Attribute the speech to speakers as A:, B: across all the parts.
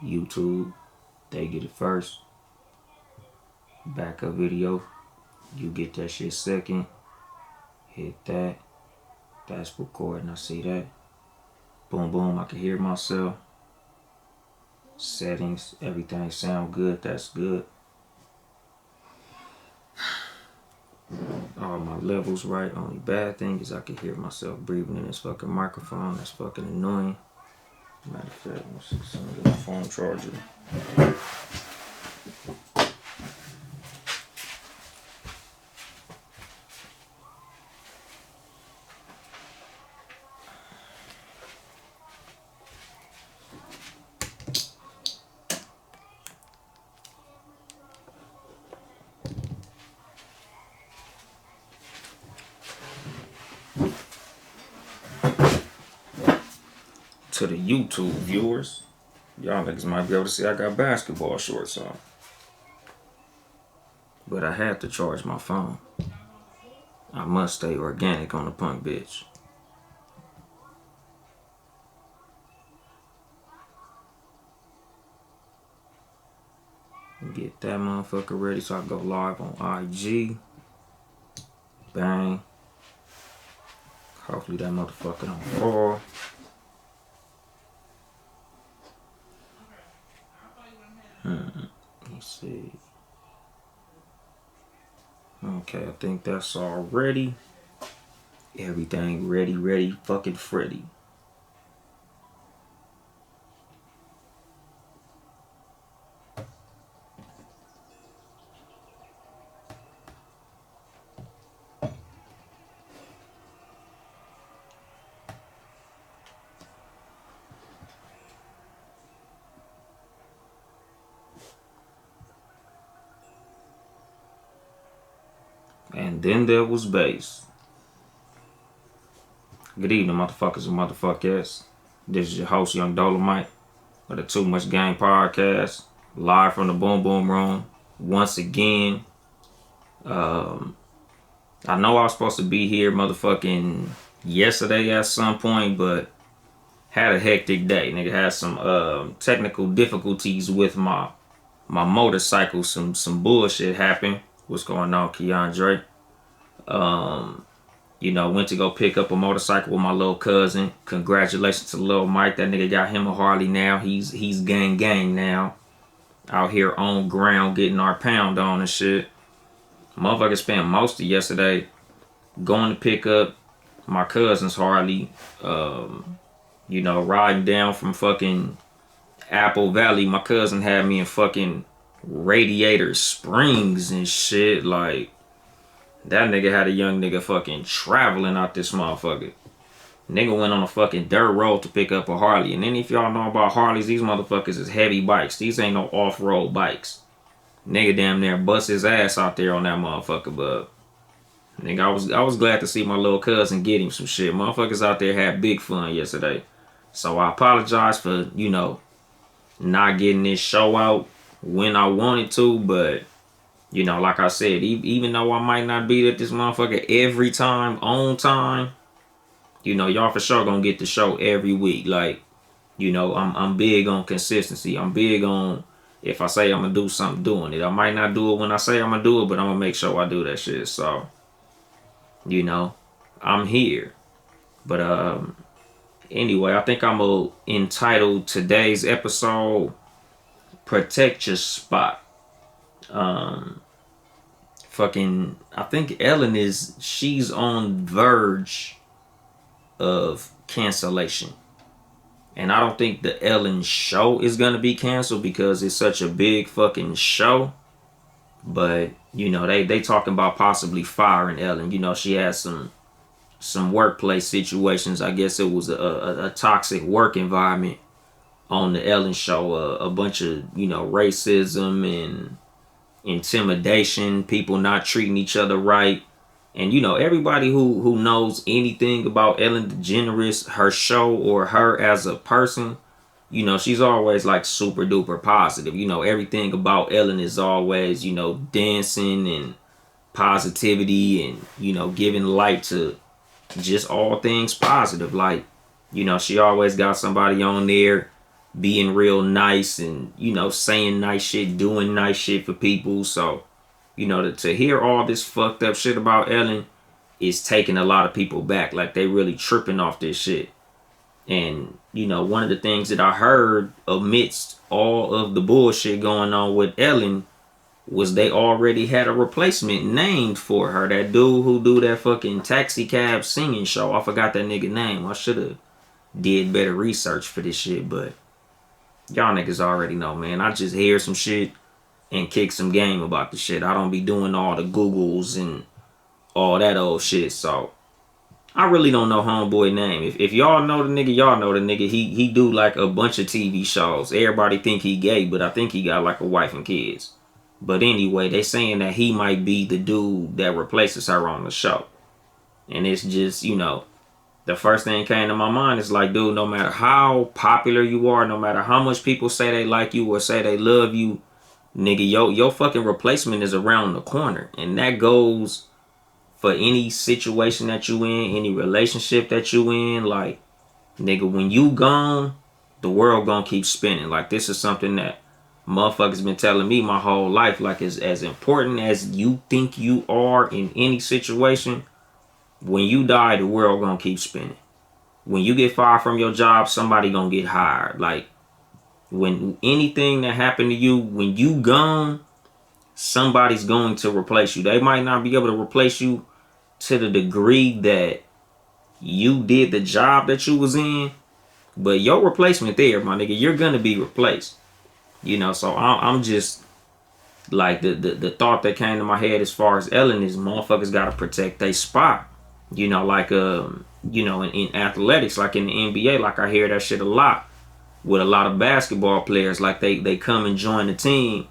A: YouTube, they get it first. Backup video, you get that shit second. Hit that. That's recording. I see that. Boom, boom. I can hear myself. Settings, everything sound good. That's good. All my levels right. Only bad thing is I can hear myself breathing in this fucking microphone. That's fucking annoying. Matter of fact, let's see some of the phone charger. To the YouTube viewers, y'all niggas might be able to see I got basketball shorts on. But I had to charge my phone. I must stay organic on the punk bitch. Get that motherfucker ready so I go live on IG. Bang. Hopefully that motherfucker don't fall. Let's see. Okay, I think that's all ready. Everything ready, fucking Freddy. And then there was bass. Good evening, motherfuckers and motherfuckers. This is your host, Yung Dolemite, of the Too Much Game podcast, live from the Boom Boom Room. Once again, I know I was supposed to be here motherfucking yesterday at some point, but had a hectic day. Nigga had some technical difficulties with my motorcycle. Some bullshit happened. What's going on, Keandre? Went to go pick up a motorcycle with my little cousin. Congratulations to Lil Mike. That nigga got him a Harley now. He's gang now. Out here on ground getting our pound on and shit. Motherfucker spent most of yesterday going to pick up my cousin's Harley. Riding down from fucking Apple Valley. My cousin had me in fucking Radiator Springs and shit. Like, that nigga had a young nigga fucking traveling out this motherfucker. Nigga went on a fucking dirt road to pick up a Harley. And then if y'all know about Harleys, these motherfuckers is heavy bikes. These ain't no off-road bikes. Nigga damn near bust his ass out there on that motherfucker, but nigga, I was glad to see my little cousin get him some shit. Motherfuckers out there had big fun yesterday. So I apologize for, not getting this show out when I wanted to, but like I said, even though I might not be at this motherfucker every time on time, y'all for sure gonna get the show every week. Like, I'm big on consistency. I'm big on, if I say I'm gonna do something, doing it. I might not do it when I say I'm gonna do it, but I'm gonna make sure I do that shit. So, I'm here. But anyway, I think I'm gonna entitle today's episode "Protect Your Spot." I think Ellen she's on verge of cancellation. And I don't think the Ellen show is gonna be canceled because it's such a big fucking show. But, they talking about possibly firing Ellen. She had some workplace situations. I guess it was a toxic work environment on the Ellen show. A bunch of, racism and intimidation, people not treating each other right. And everybody who knows anything about Ellen DeGeneres, her show or her as a person, she's always like super duper positive. Everything about Ellen is always, dancing and positivity and, giving light to just all things positive. Like, she always got somebody on there being real nice and, you know, saying nice shit, doing nice shit for people. So, you know, to hear all this fucked up shit about Ellen is taking a lot of people back. Like, they really tripping off this shit. And, you know, one of the things that I heard amidst all of the bullshit going on with Ellen was they already had a replacement named for her. That dude who do that fucking taxi cab singing show. I forgot that nigga name. I should have did better research for this shit, but y'all niggas already know, man. I just hear some shit and kick some game about the shit. I don't be doing all the Googles and all that old shit, so I really don't know homeboy name. If y'all know the nigga, y'all know the nigga. He do like a bunch of TV shows. Everybody think he gay, but I think he got like a wife and kids. But anyway, they saying that he might be the dude that replaces her on the show. And it's just, you know, the first thing came to my mind is like, dude, no matter how popular you are, no matter how much people say they like you or say they love you, nigga, your fucking replacement is around the corner. And that goes for any situation that you in, any relationship that you in. Like, nigga, when you gone, the world gonna keep spinning. Like, this is something that motherfuckers been telling me my whole life. Like, as important as you think you are in any situation, when you die, the world gonna keep spinning. When you get fired from your job, somebody gonna get hired. Like, when anything that happened to you, when you gone, somebody's going to replace you. They might not be able to replace you to the degree that you did the job that you was in, but your replacement there, my nigga, you're gonna be replaced. You know, so I'm just like the thought that came to my head as far as Ellen is motherfuckers gotta protect their spot. You know, like you know, in athletics, like in the NBA, like I hear that shit a lot with a lot of basketball players. Like they come and join the team,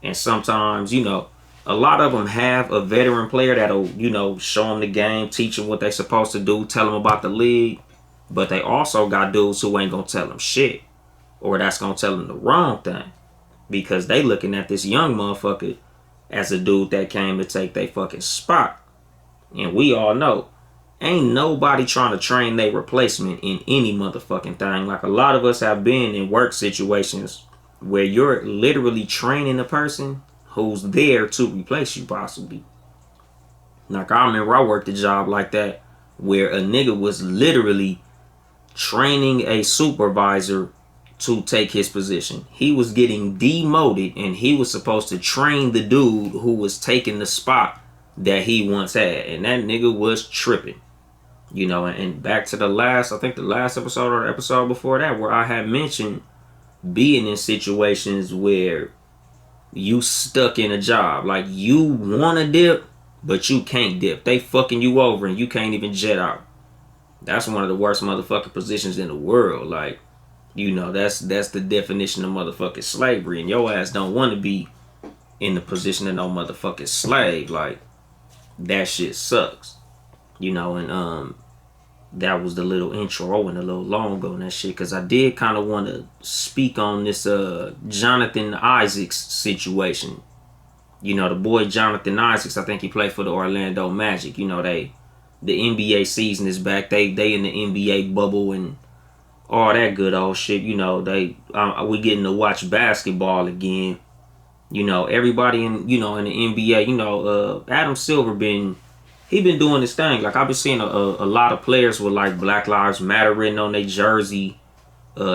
A: and sometimes, you know, a lot of them have a veteran player that'll, you know, show them the game, teach them what they supposed to do, tell them about the league. But they also got dudes who ain't gonna tell them shit, or that's gonna tell them the wrong thing, because they looking at this young motherfucker as a dude that came to take their fucking spot. And we all know, ain't nobody trying to train their replacement in any motherfucking thing. Like, a lot of us have been in work situations where you're literally training a person who's there to replace you, possibly. Like, I remember I worked a job like that where a nigga was literally training a supervisor to take his position. He was getting demoted, and he was supposed to train the dude who was taking the spot that he once had. And that nigga was tripping. You know, and back to the last, I think the last episode or the episode before that, where I had mentioned being in situations where you stuck in a job. Like, you want to dip, but you can't dip. They fucking you over and you can't even jet out. That's one of the worst motherfucking positions in the world. Like, you know, that's the definition of motherfucking slavery. And your ass don't want to be in the position of no motherfucking slave. Like, that shit sucks. You know, and that was the little intro and a little long on that shit, because I did kind of want to speak on this Johnathan Isaac situation. You know, the boy Johnathan Isaac, I think he played for the Orlando Magic. You know, the NBA season is back. They in the NBA bubble and all that good old shit. You know, we getting to watch basketball again. You know, everybody in the NBA, you know, Adam Silver been doing his thing. Like, I've been seeing a lot of players with like Black Lives Matter written on their jersey.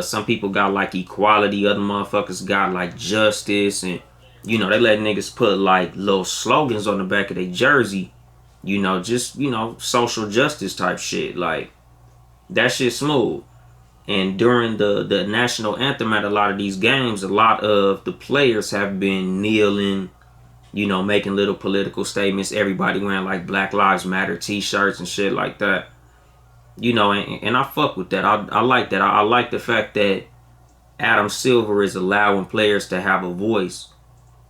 A: Some people got like equality, other motherfuckers got like justice, and you know, they let niggas put like little slogans on the back of their jersey. You know, just, you know, social justice type shit. Like, that shit smooth. And during the national anthem at a lot of these games, a lot of the players have been kneeling, you know, making little political statements. Everybody wearing like Black Lives Matter t-shirts and shit like that. You know, and I fuck with that. I like that. I like the fact that Adam Silver is allowing players to have a voice,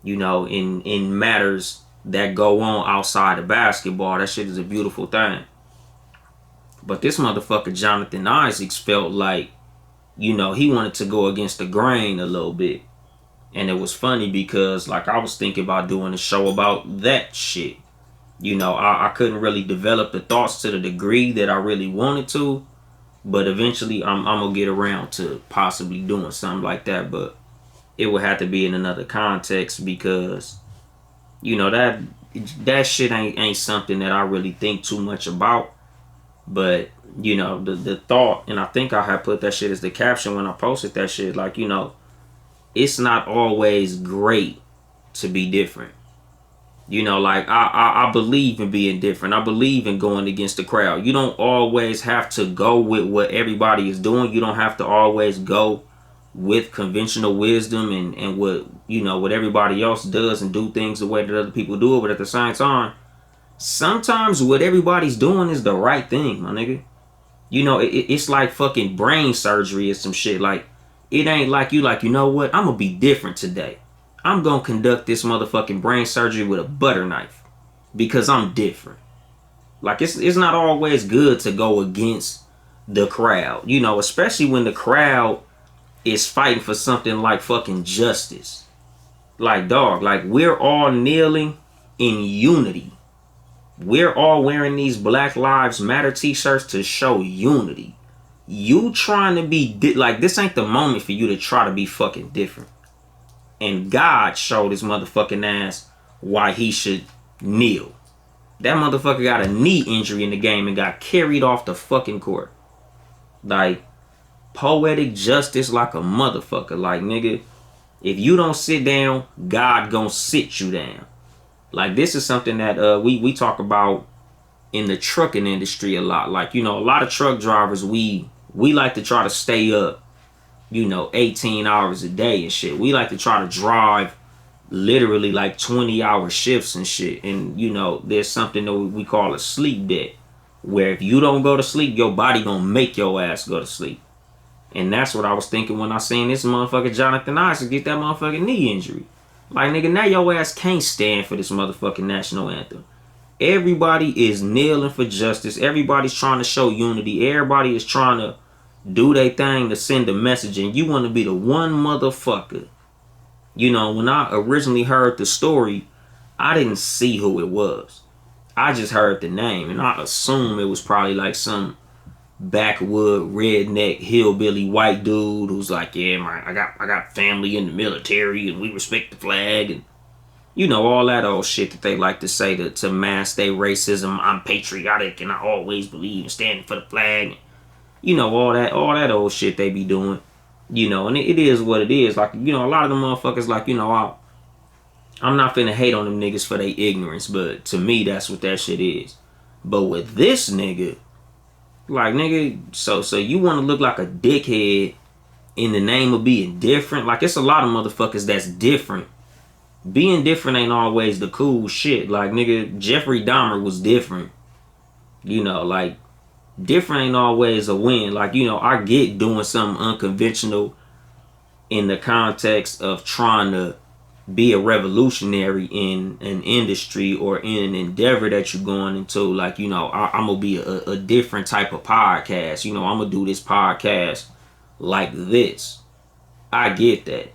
A: you know, in matters that go on outside of basketball. That shit is a beautiful thing. But this motherfucker Johnathan Isaac felt like, you know, he wanted to go against the grain a little bit. And it was funny because, like, I was thinking about doing a show about that shit. You know, I couldn't really develop the thoughts to the degree that I really wanted to. But eventually, I'm gonna get around to possibly doing something like that. But it would have to be in another context because, you know, that shit ain't something that I really think too much about. But you know, the thought, and I think I had put that shit as the caption when I posted that shit. Like, you know, it's not always great to be different. You know, like I believe in being different. I believe in going against the crowd. You don't always have to go with what everybody is doing. You don't have to always go with conventional wisdom and what, you know, what everybody else does and do things the way that other people do it. But at the same time, sometimes what everybody's doing is the right thing, my nigga. You know, it's like fucking brain surgery or some shit. Like, it ain't like, you know what? I'm gonna be different today. I'm gonna conduct this motherfucking brain surgery with a butter knife because I'm different. Like, it's not always good to go against the crowd, you know, especially when the crowd is fighting for something like fucking justice. Like, dog, like, we're all kneeling in unity. We're all wearing these Black Lives Matter t-shirts to show unity. You trying to be like, this ain't the moment for you to try to be fucking different. And God showed his motherfucking ass why he should kneel. That motherfucker got a knee injury in the game and got carried off the fucking court. Like, poetic justice like a motherfucker. Like, nigga, if you don't sit down, God gonna sit you down. Like, this is something that we talk about in the trucking industry a lot. Like, you know, a lot of truck drivers, we like to try to stay up, you know, 18 hours a day and shit. We like to try to drive literally like 20-hour shifts and shit. And, you know, there's something that we call a sleep debt, where if you don't go to sleep, your body gonna make your ass go to sleep. And that's what I was thinking when I seen this motherfucker Johnathan Isaac get that motherfucking knee injury. Like, nigga, now your ass can't stand for this motherfucking national anthem. Everybody is kneeling for justice. Everybody's trying to show unity. Everybody is trying to do their thing to send a message. And you want to be the one motherfucker. You know, when I originally heard the story, I didn't see who it was. I just heard the name. And I assumed it was probably like some backwood redneck hillbilly white dude who's like, yeah, man, I got family in the military and we respect the flag, and you know, all that old shit that they like to say to mask their racism. I'm patriotic and I always believe in standing for the flag. You know, all that old shit they be doing. You know, and it is what it is. Like, you know, a lot of them motherfuckers, like, you know, I'm not finna hate on them niggas for their ignorance, but to me, that's what that shit is. But with this nigga, like, nigga, so you want to look like a dickhead in the name of being different? Like, it's a lot of motherfuckers that's different. Being different ain't always the cool shit. Like, nigga, Jeffrey Dahmer was different. You know, like, different ain't always a win. Like, you know, I get doing something unconventional in the context of trying to be a revolutionary in an industry or in an endeavor that you're going into. Like, you know, I'm gonna be a different type of podcast. You know, I'm gonna do this podcast like this. I get that.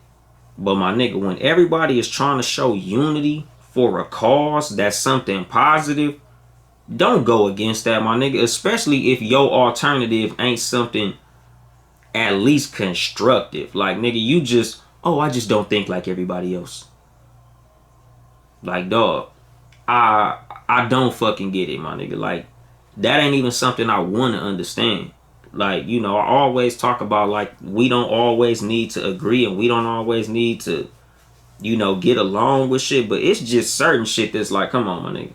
A: But my nigga, when everybody is trying to show unity for a cause that's something positive, don't go against that, my nigga. Especially if your alternative ain't something at least constructive. Like, nigga, you just, oh, I just don't think like everybody else. Like, dog, I don't fucking get it, my nigga. Like, that ain't even something I want to understand. Like, you know, I always talk about, like, we don't always need to agree and we don't always need to, you know, get along with shit. But it's just certain shit that's like, come on, my nigga.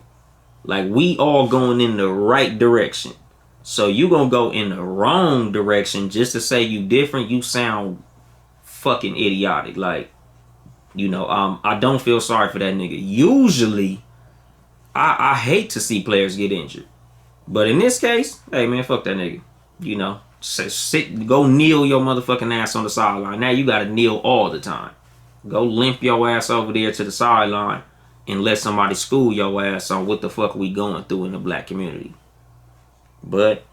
A: Like, we all going in the right direction. So you gonna go in the wrong direction just to say you different? You sound fucking idiotic. Like, you know, I don't feel sorry for that nigga. Usually, I hate to see players get injured. But in this case, hey, man, fuck that nigga. You know, go kneel your motherfucking ass on the sideline. Now you gotta kneel all the time. Go limp your ass over there to the sideline and let somebody school your ass on what the fuck we going through in the black community. But,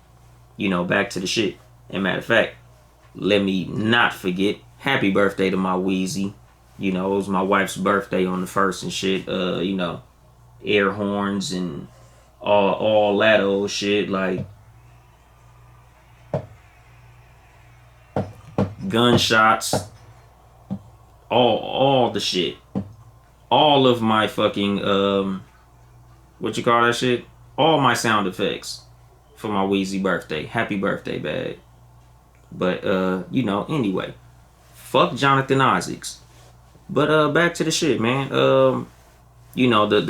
A: you know, back to the shit. And matter of fact, let me not forget, happy birthday to my Wheezy. You know, it was my wife's birthday on the 1st and shit. You know, air horns and all that old shit. Like, gunshots, all the shit. All of my fucking, what you call that shit? All my sound effects for my Wheezy birthday. Happy birthday, bag. But, anyway. Fuck Johnathan Isaacs. But, back to the shit, man. The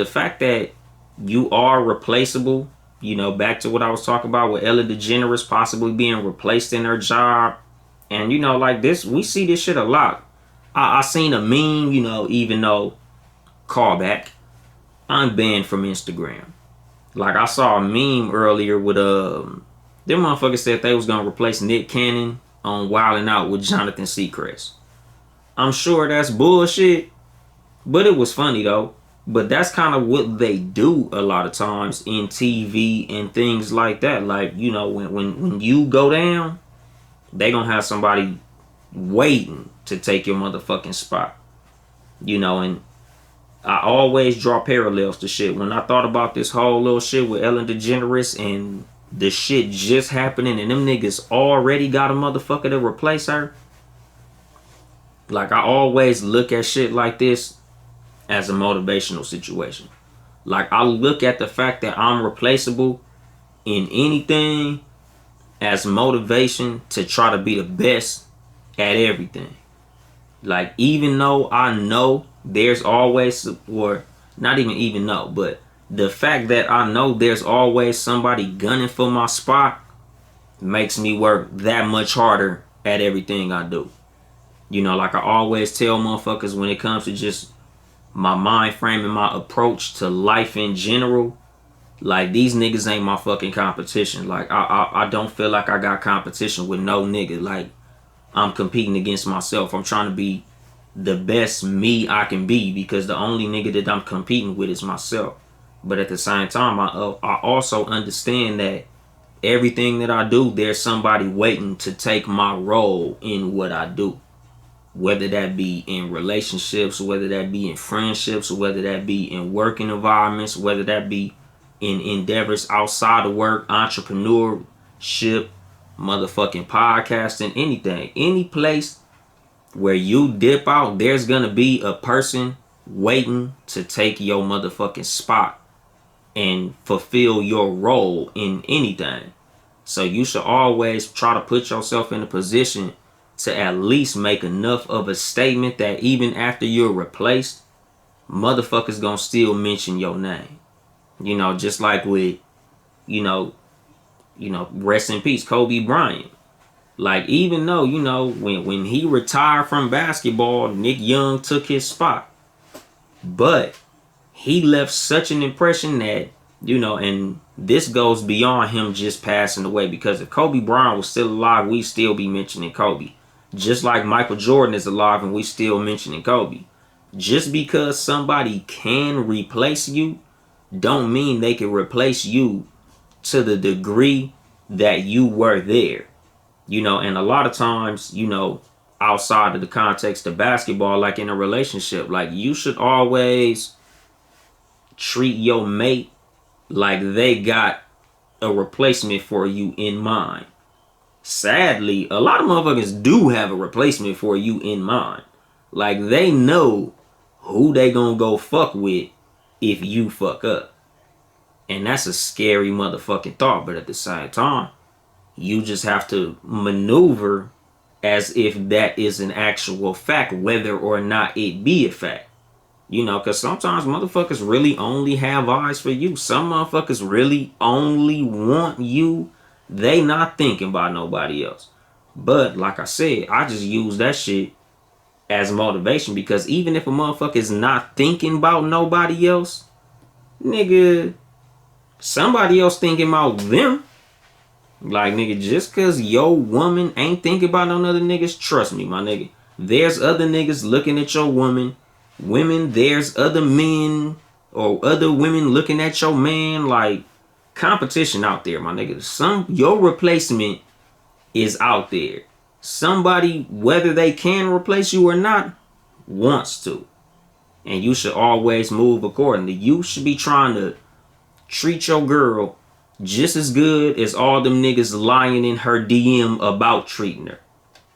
A: fact that you are replaceable, back to what I was talking about with Ellen DeGeneres possibly being replaced in her job. And, like this, we see this shit a lot. I seen a meme, even though, callback, I'm banned from Instagram. Like, I saw a meme earlier with, them motherfuckers said they was gonna replace Nick Cannon on Wildin' Out with Jonathan Seacrest. I'm sure that's bullshit, but it was funny, though. But that's kind of what they do a lot of times in TV and things like that. Like, when you go down, they gonna have somebody waiting to take your motherfucking spot. And I always draw parallels to shit. When I thought about this whole little shit with Ellen DeGeneres and the shit just happening and them niggas already got a motherfucker to replace her. Like, I always look at shit like this as a motivational situation. Like, I look at the fact that I'm replaceable in anything as motivation to try to be the best at everything. Like, even though I know there's always, or not even know, but the fact that I know there's always somebody gunning for my spot makes me work that much harder at everything I do. Like I always tell motherfuckers when it comes to just my mind frame and my approach to life in general, like, these niggas ain't my fucking competition. Like, I don't feel like I got competition with no nigga. Like, I'm competing against myself. I'm trying to be the best me I can be because the only nigga that I'm competing with is myself. But at the same time, I also understand that everything that I do, there's somebody waiting to take my role in what I do. Whether that be in relationships, whether that be in friendships, whether that be in working environments, whether that be in endeavors outside of work, entrepreneurship, motherfucking podcasting, anything. Any place where you dip out, there's gonna be a person waiting to take your motherfucking spot and fulfill your role in anything. So you should always try to put yourself in a position to at least make enough of a statement that even after you're replaced, motherfuckers gonna still mention your name. Just like with, rest in peace, Kobe Bryant. Like, even though, when he retired from basketball, Nick Young took his spot. But he left such an impression that, and this goes beyond him just passing away. Because if Kobe Bryant was still alive, we still be mentioning Kobe. Just like Michael Jordan is alive and we still mentioning Kobe. Just because somebody can replace you, don't mean they can replace you to the degree that you were there. And a lot of times, outside of the context of basketball, like in a relationship, like, you should always treat your mate like they got a replacement for you in mind. Sadly, a lot of motherfuckers do have a replacement for you in mind. Like, they know who they gonna go fuck with if you fuck up. And that's a scary motherfucking thought. But at the same time, you just have to maneuver as if that is an actual fact, whether or not it be a fact. Because sometimes motherfuckers really only have eyes for you. Some motherfuckers really only want you. They not thinking about nobody else. But like I said, I just use that shit as motivation, because even if a motherfucker is not thinking about nobody else, nigga, somebody else thinking about them. Like, nigga, just cause your woman ain't thinking about no other niggas, trust me, my nigga, there's other niggas looking at your woman. Women, there's other men or other women looking at your man. Like, competition out there, my nigga. Your replacement is out there. Somebody, whether they can replace you or not, wants to. And you should always move accordingly. You should be trying to treat your girl just as good as all them niggas lying in her DM about treating her.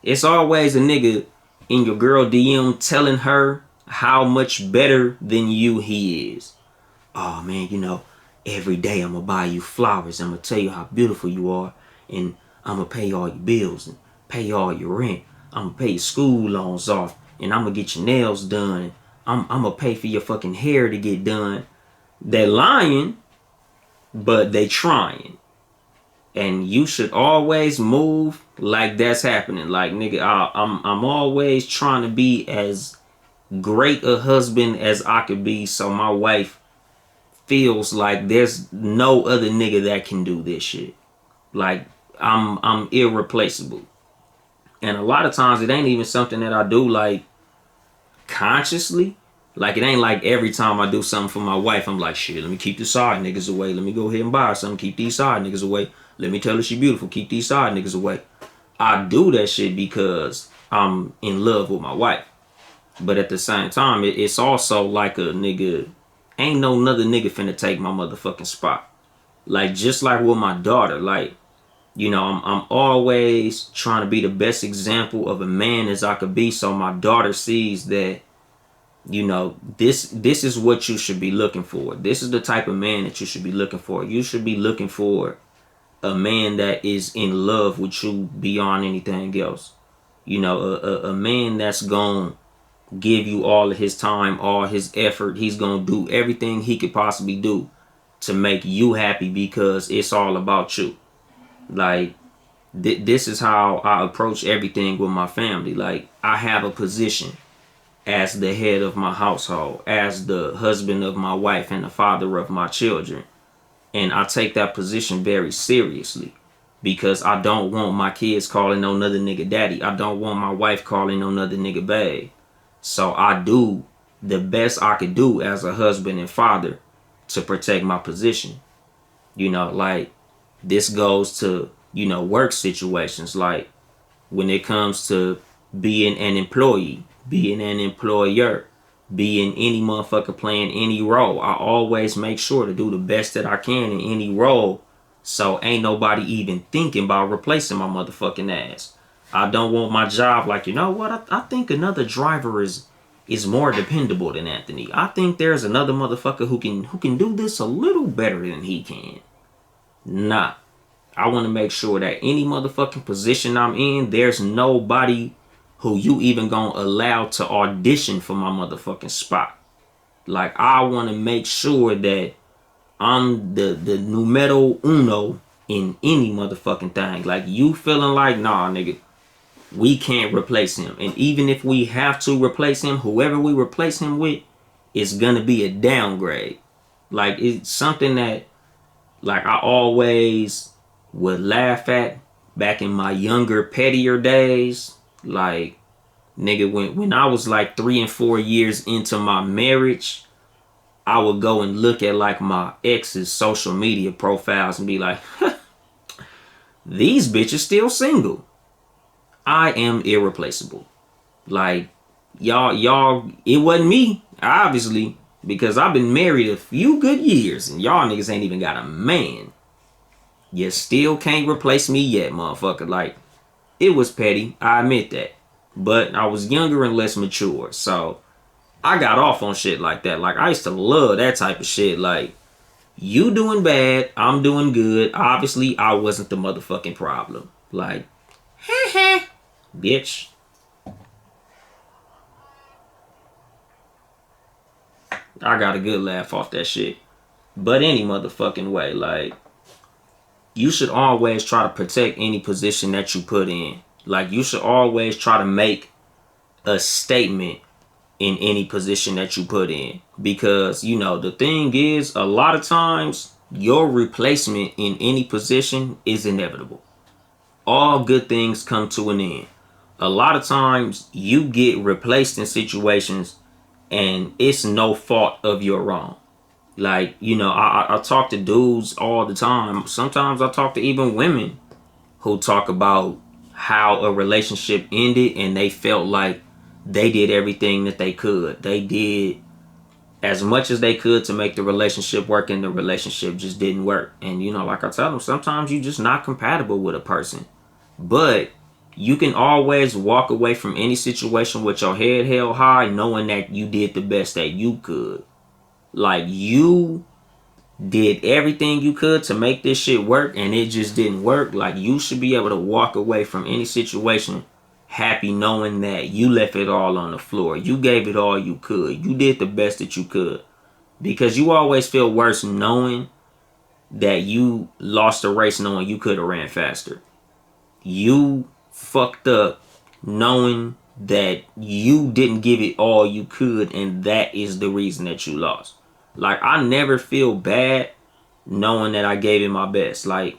A: It's always a nigga in your girl DM telling her how much better than you he is. Oh man, you know, every day I'm gonna buy you flowers. I'm gonna tell you how beautiful you are, and I'm gonna pay all your bills and pay all your rent. I'm gonna pay your school loans off, and I'm gonna get your nails done. I'm gonna pay for your fucking hair to get done. They're lying, but they trying. And you should always move like that's happening. Like, nigga, I'm always trying to be as great a husband as I could be, so my wife feels like there's no other nigga that can do this shit. Like, I'm irreplaceable. And a lot of times it ain't even something that I do like consciously. Like, it ain't like every time I do something for my wife, I'm like, shit, let me keep the side niggas away. Let me go ahead and buy her something, keep these side niggas away. Let me tell her she beautiful, keep these side niggas away. I do that shit because I'm in love with my wife. But at the same time, it's also like a nigga, ain't no another nigga finna take my motherfucking spot. Like, just like with my daughter, like, you know, I'm always trying to be the best example of a man as I could be, so my daughter sees that, you know, this is what you should be looking for. This is the type of man that you should be looking for. You should be looking for a man that is in love with you beyond anything else. You know, a man that's gonna give you all of his time, all his effort. He's gonna do everything he could possibly do to make you happy because it's all about you. Like, this is how I approach everything with my family. Like, I have a position as the head of my household, as the husband of my wife and the father of my children. And I take that position very seriously because I don't want my kids calling no other nigga daddy. I don't want my wife calling no other nigga babe. So I do the best I could do as a husband and father to protect my position. You know, like, this goes to, you know, work situations. Like, when it comes to being an employee, being an employer, being any motherfucker playing any role, I always make sure to do the best that I can in any role, so ain't nobody even thinking about replacing my motherfucking ass. I don't want my job like, you know what, I think another driver is more dependable than Anthony. I think there's another motherfucker who can do this a little better than he can. Nah. I want to make sure that any motherfucking position I'm in, there's nobody who you even gonna allow to audition for my motherfucking spot. Like, I want to make sure that I'm the numero uno in any motherfucking thing. Like, you feeling like, nah, nigga, we can't replace him. And even if we have to replace him, whoever we replace him with is gonna be a downgrade. Like, it's something that, like, I always would laugh at back in my younger, pettier days. Like, nigga, when I was like 3 and 4 years into my marriage, I would go and look at like my ex's social media profiles and be like, these bitches still single. I am irreplaceable. Like, y'all, it wasn't me, obviously, because I've been married a few good years and y'all niggas ain't even got a man. You still can't replace me yet, motherfucker. Like, it was petty, I admit that. But I was younger and less mature, so I got off on shit like that. Like, I used to love that type of shit. Like, you doing bad, I'm doing good. Obviously, I wasn't the motherfucking problem. Like, bitch. I got a good laugh off that shit. But any motherfucking way, like, you should always try to protect any position that you put in. Like, you should always try to make a statement in any position that you put in. Because, you know, the thing is, a lot of times, your replacement in any position is inevitable. All good things come to an end. A lot of times, you get replaced in situations and it's no fault of your own. Like, you know, I talk to dudes all the time. Sometimes I talk to even women who talk about how a relationship ended and they felt like they did everything that they could. They did as much as they could to make the relationship work, and the relationship just didn't work. And, you know, like I tell them, sometimes you're just not compatible with a person. But you can always walk away from any situation with your head held high, knowing that you did the best that you could. Like, you did everything you could to make this shit work, and it just didn't work. Like, you should be able to walk away from any situation happy, knowing that you left it all on the floor. You gave it all you could. You did the best that you could. Because you always feel worse knowing that you lost the race, knowing you could have ran faster. You fucked up knowing that you didn't give it all you could, and that is the reason that you lost. Like, I never feel bad knowing that I gave it my best. Like,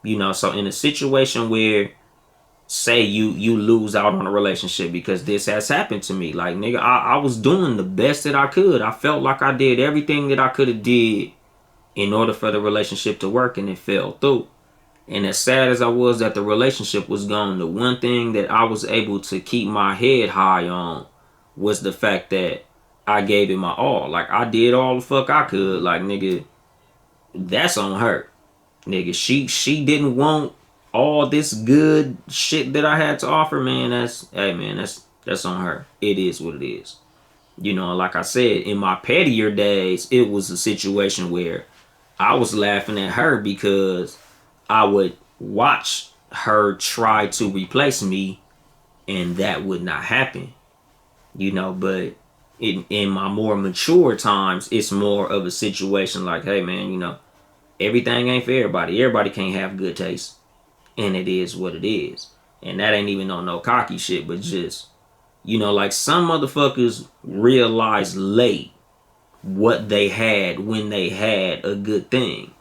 A: you know, so in a situation where, say you lose out on a relationship, because this has happened to me. Like, nigga, I was doing the best that I could. I felt like I did everything that I could have did in order for the relationship to work, and it fell through. And as sad as I was that the relationship was gone, the one thing that I was able to keep my head high on was the fact that I gave it my all. Like, I did all the fuck I could. Like, nigga, that's on her. Nigga, she didn't want all this good shit that I had to offer, man. That's on her. It is what it is. You know, like I said, in my pettier days, it was a situation where I was laughing at her because I would watch her try to replace me, and that would not happen. You know, but in my more mature times, it's more of a situation like, hey, man, you know, everything ain't for everybody. Everybody can't have good taste. And it is what it is. And that ain't even on no cocky shit, but just, you know, like, some motherfuckers realize late what they had when they had a good thing.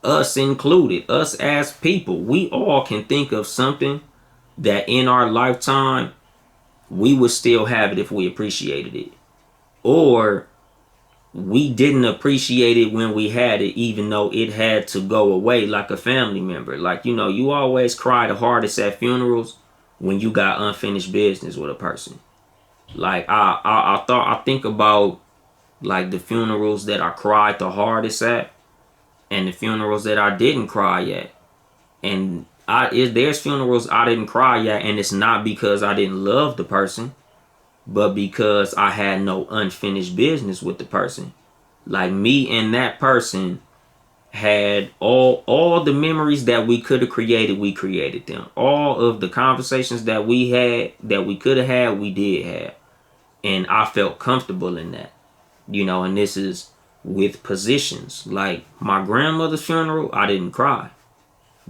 A: Us included, us as people, we all can think of something that in our lifetime we would still have it if we appreciated it. Or we didn't appreciate it when we had it, even though it had to go away, like a family member. Like, you know, you always cry the hardest at funerals when you got unfinished business with a person. Like, I think about, like, the funerals that I cried the hardest at, and the funerals that I didn't cry at. And there's funerals I didn't cry at, and it's not because I didn't love the person, but because I had no unfinished business with the person. Like, me and that person had all the memories that we could have created, we created them. All of the conversations that we had, that we could have had, we did have. And I felt comfortable in that. You know, and this is with positions. Like, my grandmother's funeral, I didn't cry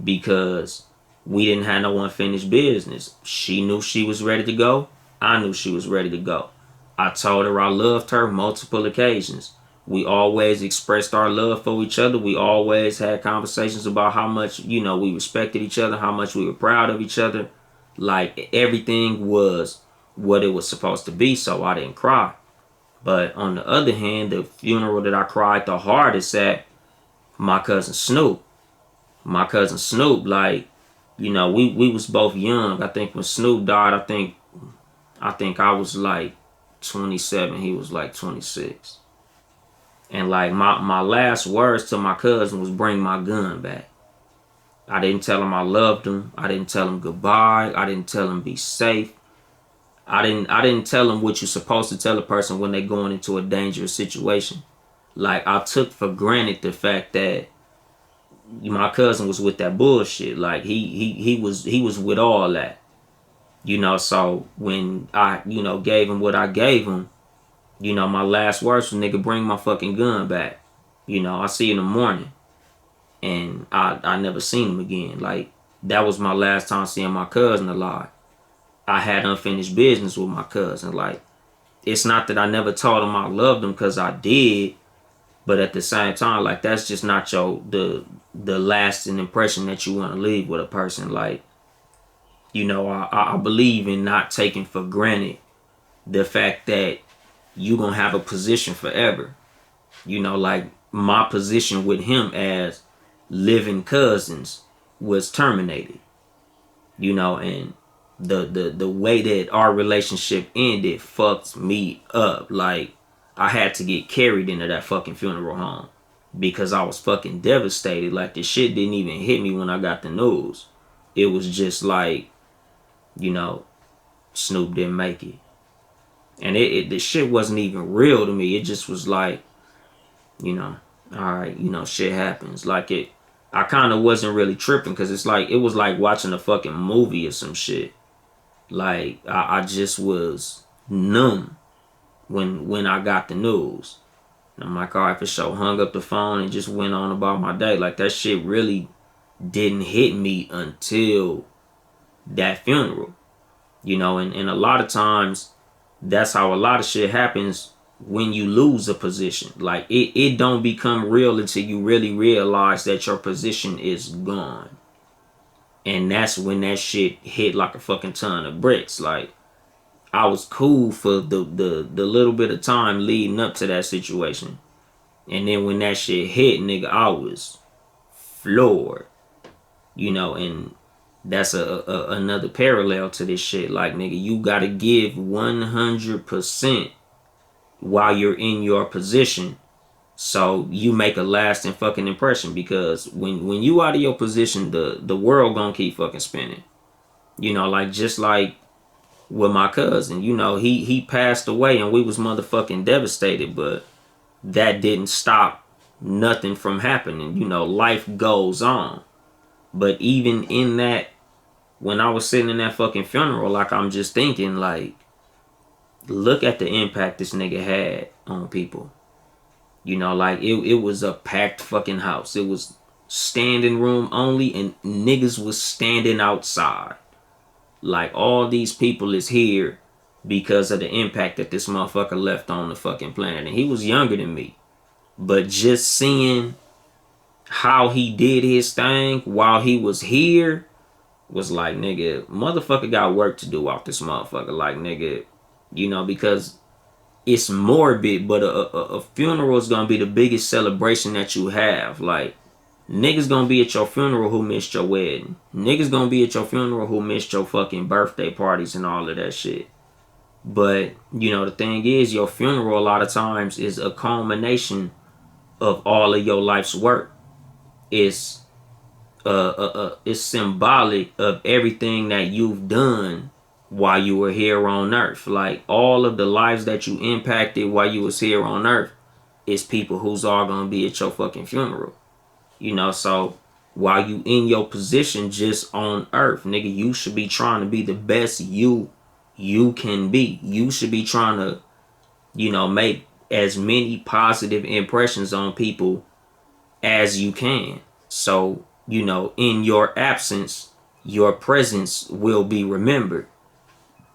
A: because we didn't have no unfinished business. She knew she was ready to go. I knew she was ready to go. I told her I loved her multiple occasions. We always expressed our love for each other. We always had conversations about how much, you know, we respected each other, how much we were proud of each other. Like, everything was what it was supposed to be, so I didn't cry. But on the other hand, the funeral that I cried the hardest at, my cousin Snoop. My cousin Snoop, like, you know, we was both young. I think when Snoop died, I think I was like 27. He was like 26. And, like, my last words to my cousin was, bring my gun back. I didn't tell him I loved him. I didn't tell him goodbye. I didn't tell him be safe. I didn't tell him what you're supposed to tell a person when they're going into a dangerous situation. Like, I took for granted the fact that my cousin was with that bullshit. Like, he was with all that. You know, so when I, you know, gave him what I gave him, you know, my last words was, nigga, bring my fucking gun back. You know, I see you in the morning. And I never seen him again. Like, that was my last time seeing my cousin alive. I had unfinished business with my cousin. Like, it's not that I never told him I loved him, because I did. But at the same time, like, that's just not the lasting impression that you want to leave with a person. Like, you know, I believe in not taking for granted the fact that you gonna have a position forever. You know, like, my position with him as living cousins was terminated. You know, and the way that our relationship ended fucked me up. Like, I had to get carried into that fucking funeral home because I was fucking devastated. Like, the shit didn't even hit me when I got the news. It was just like, you know, Snoop didn't make it. And the shit wasn't even real to me. It just was like, you know, all right, you know, shit happens. Like I kind of wasn't really tripping because it's like, it was like watching a fucking movie or some shit. Like, I just was numb when I got the news. And I'm like, all right, for sure. Hung up the phone and just went on about my day. Like, that shit really didn't hit me until that funeral. You know, and a lot of times, that's how a lot of shit happens when you lose a position. Like, it don't become real until you really realize that your position is gone. And that's when that shit hit like a fucking ton of bricks. Like, I was cool for the little bit of time leading up to that situation. And then when that shit hit, nigga, I was floored. You know, and that's another parallel to this shit. Like, nigga, you gotta give 100% while you're in your position, so you make a lasting fucking impression. Because when you out of your position, the world gonna keep fucking spinning. You know, like, just like with my cousin, you know, he passed away and we was motherfucking devastated, but that didn't stop nothing from happening. You know, life goes on. But even in that, when I was sitting in that fucking funeral, like, I'm just thinking, like, look at the impact this nigga had on people. You know, like, it was a packed fucking house. It was standing room only, and niggas was standing outside. Like, all these people is here because of the impact that this motherfucker left on the fucking planet. And he was younger than me. But just seeing how he did his thing while he was here was like, nigga, motherfucker got work to do off this motherfucker. Like, nigga, you know, because it's morbid, but a funeral is gonna be the biggest celebration that you have. Like, niggas gonna be at your funeral who missed your wedding. Niggas gonna be at your funeral who missed your fucking birthday parties and all of that shit. But, you know, the thing is, your funeral a lot of times is a culmination of all of your life's work. It's symbolic of everything that you've done while you were here on earth. Like, all of the lives that you impacted while you was here on earth is people who's all gonna be at your fucking funeral. You know, so while you in your position just on earth, nigga, you should be trying to be the best you can be. You should be trying to, you know, make as many positive impressions on people as you can. So, you know, in your absence, your presence will be remembered.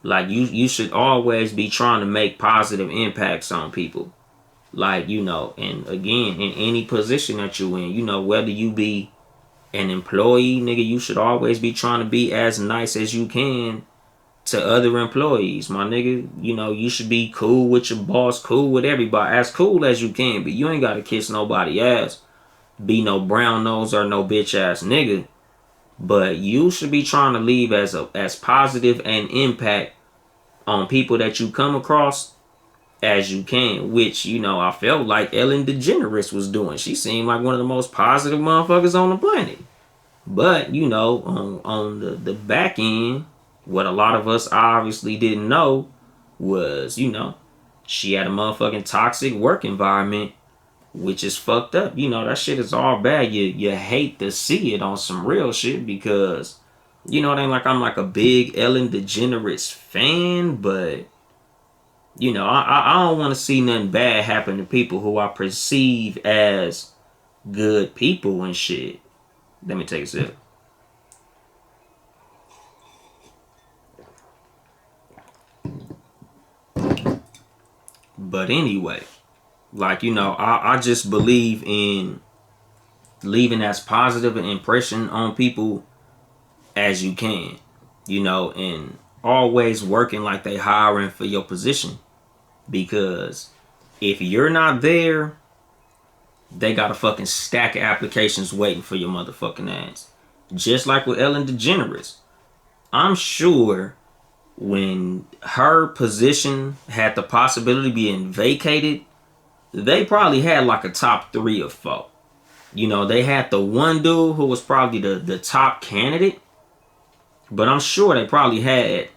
A: Like, you should always be trying to make positive impacts on people. Like, you know, and again, in any position that you in, you know, whether you be an employee, nigga, you should always be trying to be as nice as you can to other employees, my nigga. You know, you should be cool with your boss, cool with everybody, as cool as you can be. You ain't gotta kiss nobody ass, be no brown nose or no bitch ass nigga. But you should be trying to leave as positive an impact on people that you come across as you can. Which, you know, I felt like Ellen DeGeneres was doing. She seemed like one of the most positive motherfuckers on the planet. But, you know, on the back end, what a lot of us obviously didn't know was, you know, she had a motherfucking toxic work environment, which is fucked up. You know, that shit is all bad. You hate to see it on some real shit because, you know, it ain't like I'm like a big Ellen DeGeneres fan, but, you know, I don't want to see nothing bad happen to people who I perceive as good people and shit. Let me take a sip. But anyway, like, you know, I just believe in leaving as positive an impression on people as you can, you know, and always working like they hiring for your position. Because if you're not there, they got a fucking stack of applications waiting for your motherfucking ass. Just like with Ellen DeGeneres. I'm sure when her position had the possibility of being vacated, they probably had like a top 3 or 4. You know, they had the one dude who was probably the top candidate, But I'm sure they probably had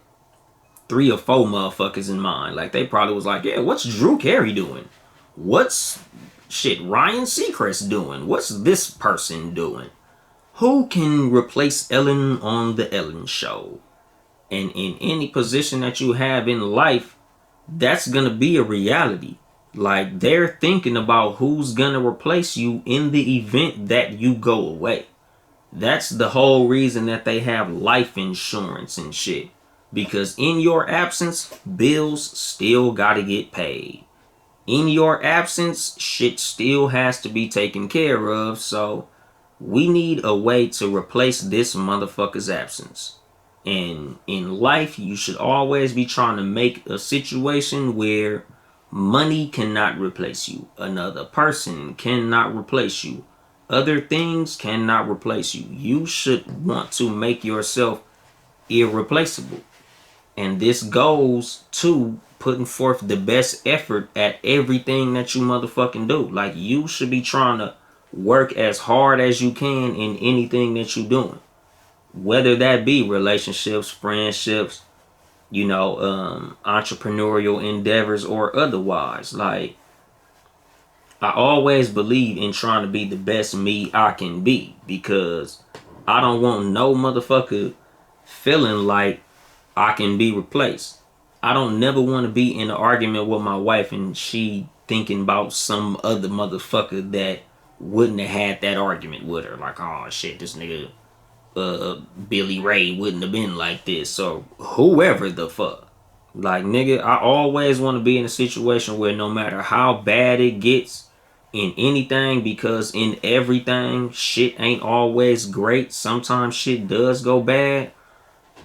A: 3 or 4 motherfuckers in mind. Like, they probably was like, yeah, what's Drew Carey doing? What's shit Ryan Seacrest doing? What's this person doing? Who can replace Ellen on the Ellen Show? And in any position that you have in life, that's gonna be a reality. Like, they're thinking about who's gonna replace you in the event that you go away. That's the whole reason that they have life insurance and shit. Because in your absence, bills still gotta get paid. In your absence, shit still has to be taken care of. So we need a way to replace this motherfucker's absence. And in life, you should always be trying to make a situation where money cannot replace you. Another person cannot replace you. Other things cannot replace you. You should want to make yourself irreplaceable. And this goes to putting forth the best effort at everything that you motherfucking do. Like, you should be trying to work as hard as you can in anything that you're doing. Whether that be relationships, friendships, entrepreneurial endeavors or otherwise. Like, I always believe in trying to be the best me I can be, because I don't want no motherfucker feeling like I can be replaced. I don't never want to be in an argument with my wife and she thinking about some other motherfucker that wouldn't have had that argument with her. Like, oh shit, this nigga Billy Ray wouldn't have been like this, or whoever the fuck. Like, nigga, I always want to be in a situation where no matter how bad it gets in anything, because in everything, shit ain't always great. Sometimes shit does go bad.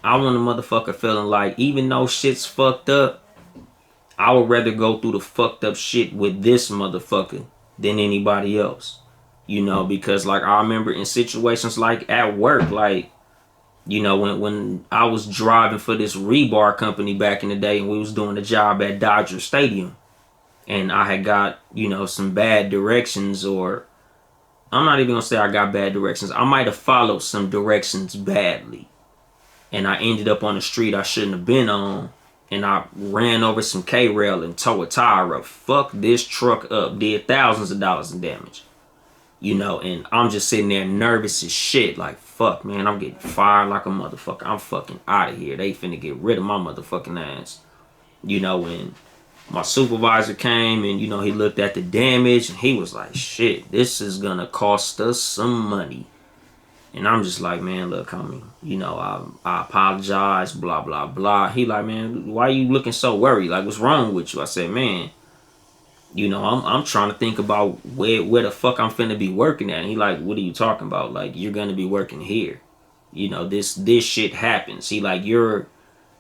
A: I want a motherfucker feeling like, even though shit's fucked up, I would rather go through the fucked up shit with this motherfucker than anybody else. Because like, I remember in situations like at work, like, when I was driving for this rebar company back in the day, and we was doing a job at Dodger Stadium, and I had got, some bad directions, or I'm not even gonna say I got bad directions. I might have followed some directions badly, and I ended up on a street I shouldn't have been on, and I ran over some K-rail and tore a tire up. Fuck this truck up. Did thousands of dollars in damage. And I'm just sitting there nervous as shit. Like, fuck, man, I'm getting fired like a motherfucker. I'm fucking out of here. They finna get rid of my motherfucking ass. And my supervisor came and, he looked at the damage and he was like, shit, this is gonna cost us some money. And I'm just like, man, look, homie, I apologize, blah, blah, blah. He like, man, why are you looking so worried? Like, what's wrong with you? I said, man, I'm trying to think about where the fuck I'm finna be working at. And he like, what are you talking about? Like, you're gonna be working here. This shit happens. He like, you're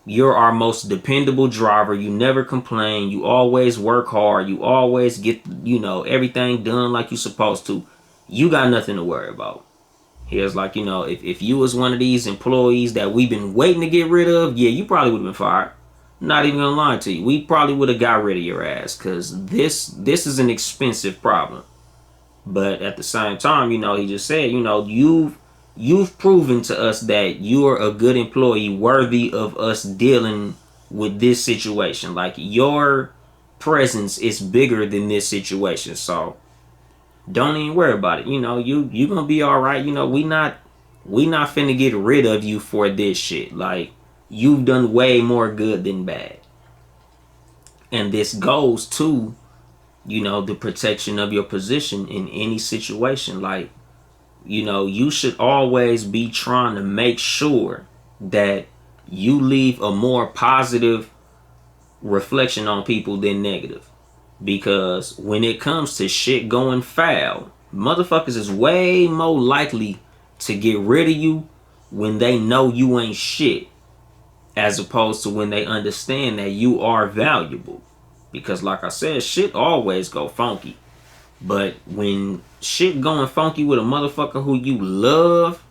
A: our most dependable driver. You never complain. You always work hard. You always get, everything done like you're supposed to. You got nothing to worry about. He was like, if you was one of these employees that we've been waiting to get rid of, yeah, you probably would have been fired. Not even gonna lie to you. We probably would have got rid of your ass, because this is an expensive problem. But at the same time, he just said, you've proven to us that you're a good employee, worthy of us dealing with this situation. Like, your presence is bigger than this situation. So don't even worry about it. You gonna be all right. We not finna get rid of you for this shit. Like, you've done way more good than bad. And this goes to, the protection of your position in any situation. Like, you should always be trying to make sure that you leave a more positive reflection on people than negative. Because when it comes to shit going foul, motherfuckers is way more likely to get rid of you when they know you ain't shit, as opposed to when they understand that you are valuable. Because like I said, shit always go funky. But when shit going funky with a motherfucker who you love,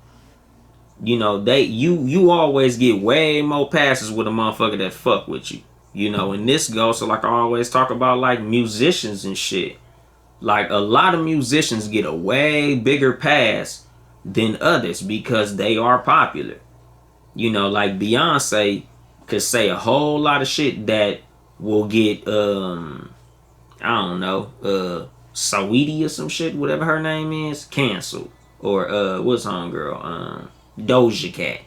A: you always get way more passes with a motherfucker that fuck with you. And this goes to, like, I always talk about, like, musicians and shit. Like, a lot of musicians get a way bigger pass than others because they are popular. You know, like Beyonce could say a whole lot of shit that will get I don't know, Saweetie or some shit, whatever her name is, canceled. Or what's on girl? Doja Cat.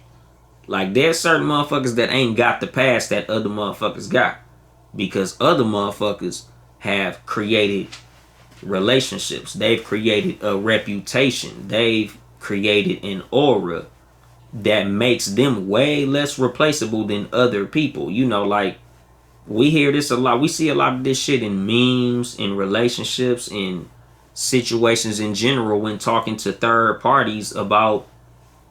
A: Like there's certain motherfuckers that ain't got the pass that other motherfuckers got. Because other motherfuckers have created relationships. They've created a reputation. They've created an aura that makes them way less replaceable than other people. You know, like we hear this a lot. We see a lot of this shit in memes, in relationships, in situations in general when talking to third parties about,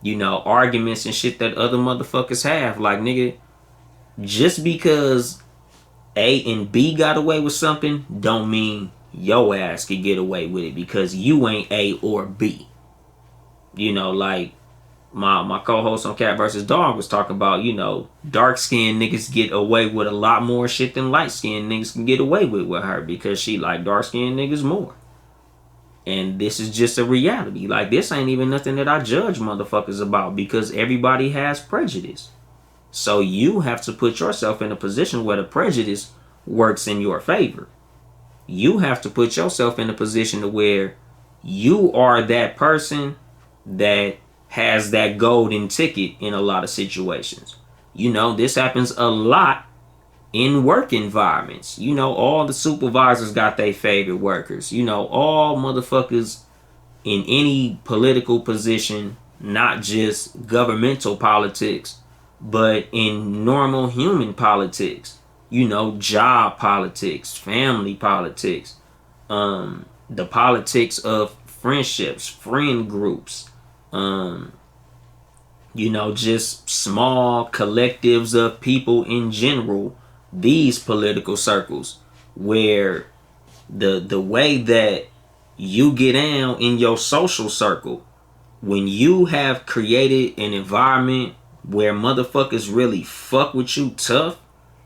A: you know, arguments and shit that other motherfuckers have. Like, nigga, just because A and B got away with something don't mean your ass could get away with it because you ain't A or B. You know, like my co-host on Cat vs. Dog was talking about, you know, dark-skinned niggas get away with a lot more shit than light-skinned niggas can get away with her because she like dark-skinned niggas more. And this is just a reality. Like, this ain't even nothing that I judge motherfuckers about because everybody has prejudice. So you have to put yourself in a position where the prejudice works in your favor. You have to put yourself in a position to where you are that person that has that golden ticket in a lot of situations. You know, this happens a lot in work environments. You know, all the supervisors got their favorite workers. You know, all motherfuckers in any political position, not just governmental politics, but in normal human politics. You know, job politics, family politics, the politics of friendships, friend groups, you know, just small collectives of people in general, these political circles, where the way that you get down in your social circle, when you have created an environment where motherfuckers really fuck with you tough,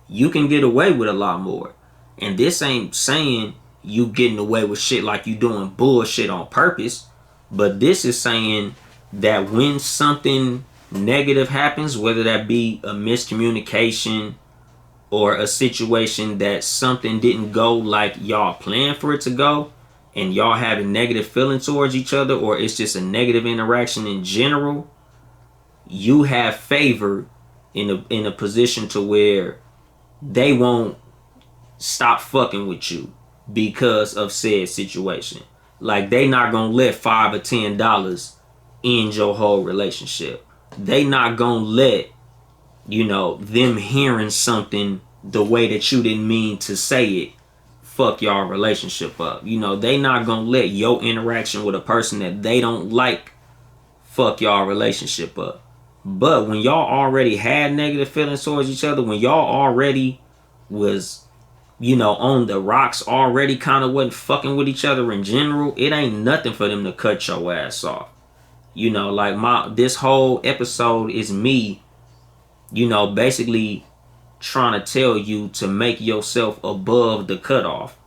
A: you can get away with a lot more. And this ain't saying you getting away with shit like you doing bullshit on purpose, but this is saying that when something negative happens, whether that be a miscommunication or a situation that something didn't go like y'all planned for it to go, and y'all have a negative feeling towards each other, or it's just a negative interaction in general, you have favor in a position to where they won't stop fucking with you because of said situation. Like, they not gonna let $5 or $10 end your whole relationship. They not gonna let, you know, them hearing something the way that you didn't mean to say it fuck y'all relationship up. You know, they not gonna let your interaction with a person that they don't like fuck y'all relationship up. But when y'all already had negative feelings towards each other, when y'all already was, you know, on the rocks, already kind of wasn't fucking with each other in general, it ain't nothing for them to cut your ass off. You know, like this whole episode is me, you know, basically trying to tell you to make yourself above the cutoff.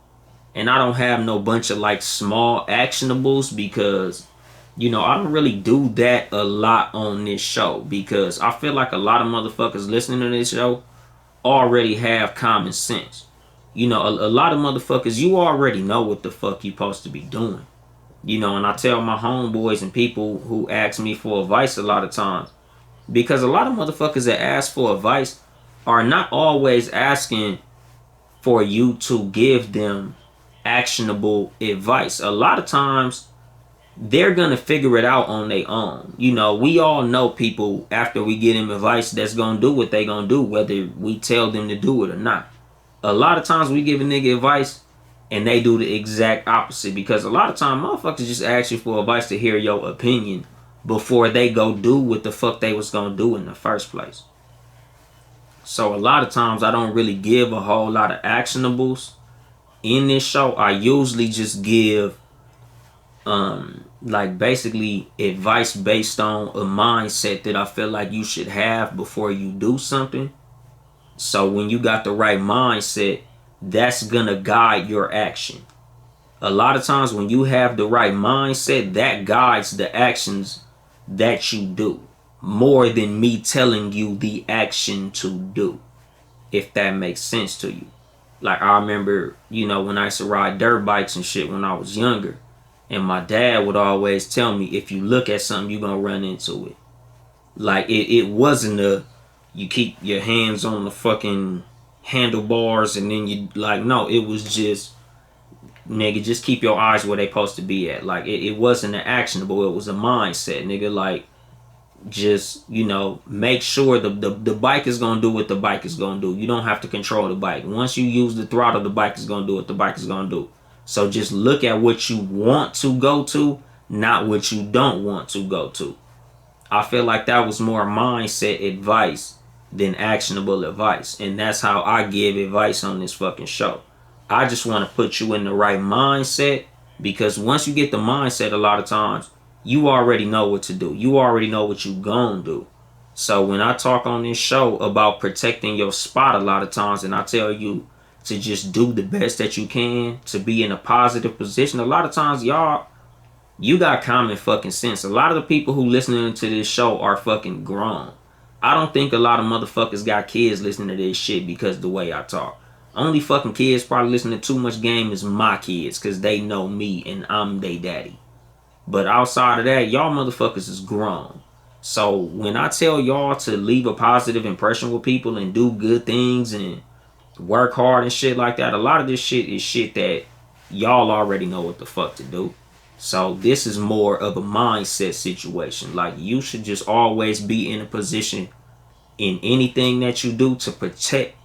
A: And I don't have no bunch of like small actionables because, you know, I don't really do that a lot on this show because I feel like a lot of motherfuckers listening to this show already have common sense. You know, a lot of motherfuckers, you already know what the fuck you supposed to be doing. You know, and I tell my homeboys and people who ask me for advice a lot of times, because a lot of motherfuckers that ask for advice are not always asking for you to give them actionable advice. A lot of times they're gonna figure it out on their own. You know, we all know people after we get them advice that's gonna do what they gonna do, whether we tell them to do it or not. A lot of times we give a nigga advice and they do the exact opposite, because a lot of times motherfuckers just ask you for advice to hear your opinion before they go do what the fuck they was gonna do in the first place. So a lot of times I don't really give a whole lot of actionables in this show. I usually just give like basically advice based on a mindset that I feel like you should have before you do something. So when you got the right mindset, that's gonna guide your action. A lot of times when you have the right mindset, that guides the actions that you do. more than me telling you the action to do, if that makes sense to you. Like, I remember, you know, when I used to ride dirt bikes and shit when I was younger, and my dad would always tell me, if you look at something, you're gonna run into it. Like, it wasn't you keep your hands on the fucking handlebars and then you, like, no, it was just, nigga, just keep your eyes where they supposed to be at. Like, it wasn't an actionable, it was a mindset, nigga. Like, just, you know, make sure the bike is gonna do what the bike is gonna do. You don't have to control the bike. Once you use the throttle, the bike is gonna do what the bike is gonna do. So just look at what you want to go to, not what you don't want to go to. I feel like that was more mindset advice than actionable advice. And that's how I give advice on this fucking show. I just want to put you in the right mindset, because once you get the mindset, a lot of times, you already know what to do. You already know what you gonna do. So when I talk on this show about protecting your spot a lot of times, and I tell you to just do the best that you can to be in a positive position, a lot of times, y'all, you got common fucking sense. A lot of the people who listening to this show are fucking grown. I don't think a lot of motherfuckers got kids listening to this shit because of the way I talk. Only fucking kids probably listening to too much game is my kids, because they know me and I'm they daddy. But outside of that, y'all motherfuckers is grown. So when I tell y'all to leave a positive impression with people and do good things and work hard and shit like that, a lot of this shit is shit that y'all already know what the fuck to do. So this is more of a mindset situation. Like, you should just always be in a position in anything that you do to protect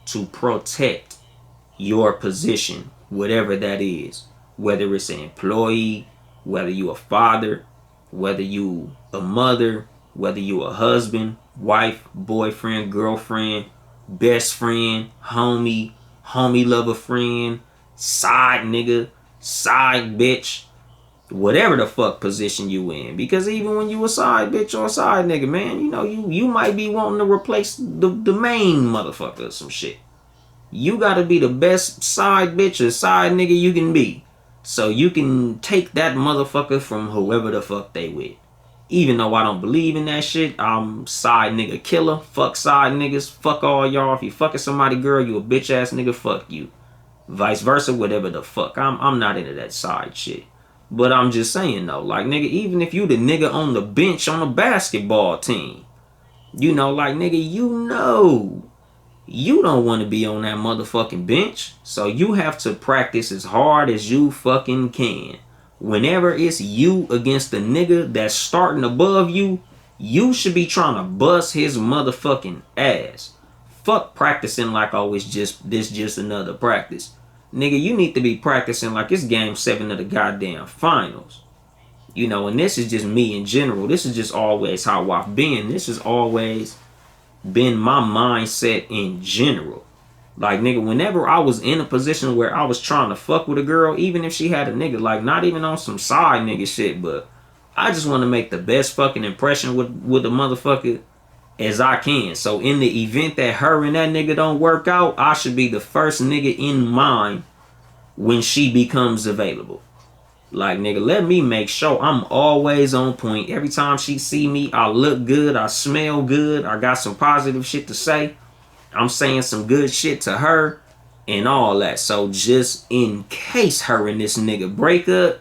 A: your position, whatever that is. Whether it's an employee, whether you a father, whether you a mother, whether you a husband, wife, boyfriend, girlfriend, best friend, homie lover friend, side nigga, side bitch, whatever the fuck position you in. Because even when you a side bitch or a side nigga, man, you know, you might be wanting to replace the main motherfucker or some shit. You gotta be the best side bitch or side nigga you can be, so you can take that motherfucker from whoever the fuck they with. Even though I don't believe in that shit, I'm side nigga killer. Fuck side niggas. Fuck all y'all. If you fucking somebody girl, you a bitch ass nigga, fuck you. Vice versa, whatever the fuck. I'm not into that side shit. But I'm just saying though, like, nigga, even if you the nigga on the bench on a basketball team, you know, like, nigga, you know, you don't want to be on that motherfucking bench. So you have to practice as hard as you fucking can. Whenever it's you against the nigga that's starting above you, you should be trying to bust his motherfucking ass. Fuck practicing like, oh, it's just another practice. Nigga, you need to be practicing like it's game 7 of the goddamn finals. You know, and this is just me in general. This is just always how I've been. This has always been my mindset in general. Like, nigga, whenever I was in a position where I was trying to fuck with a girl, even if she had a nigga, like, not even on some side nigga shit, but I just want to make the best fucking impression with a motherfucker as I can. So in the event that her and that nigga don't work out, I should be the first nigga in mind when she becomes available. Like, nigga, let me make sure I'm always on point. Every time she see me, I look good, I smell good, I got some positive shit to say. I'm saying some good shit to her and all that. So just in case her and this nigga break up,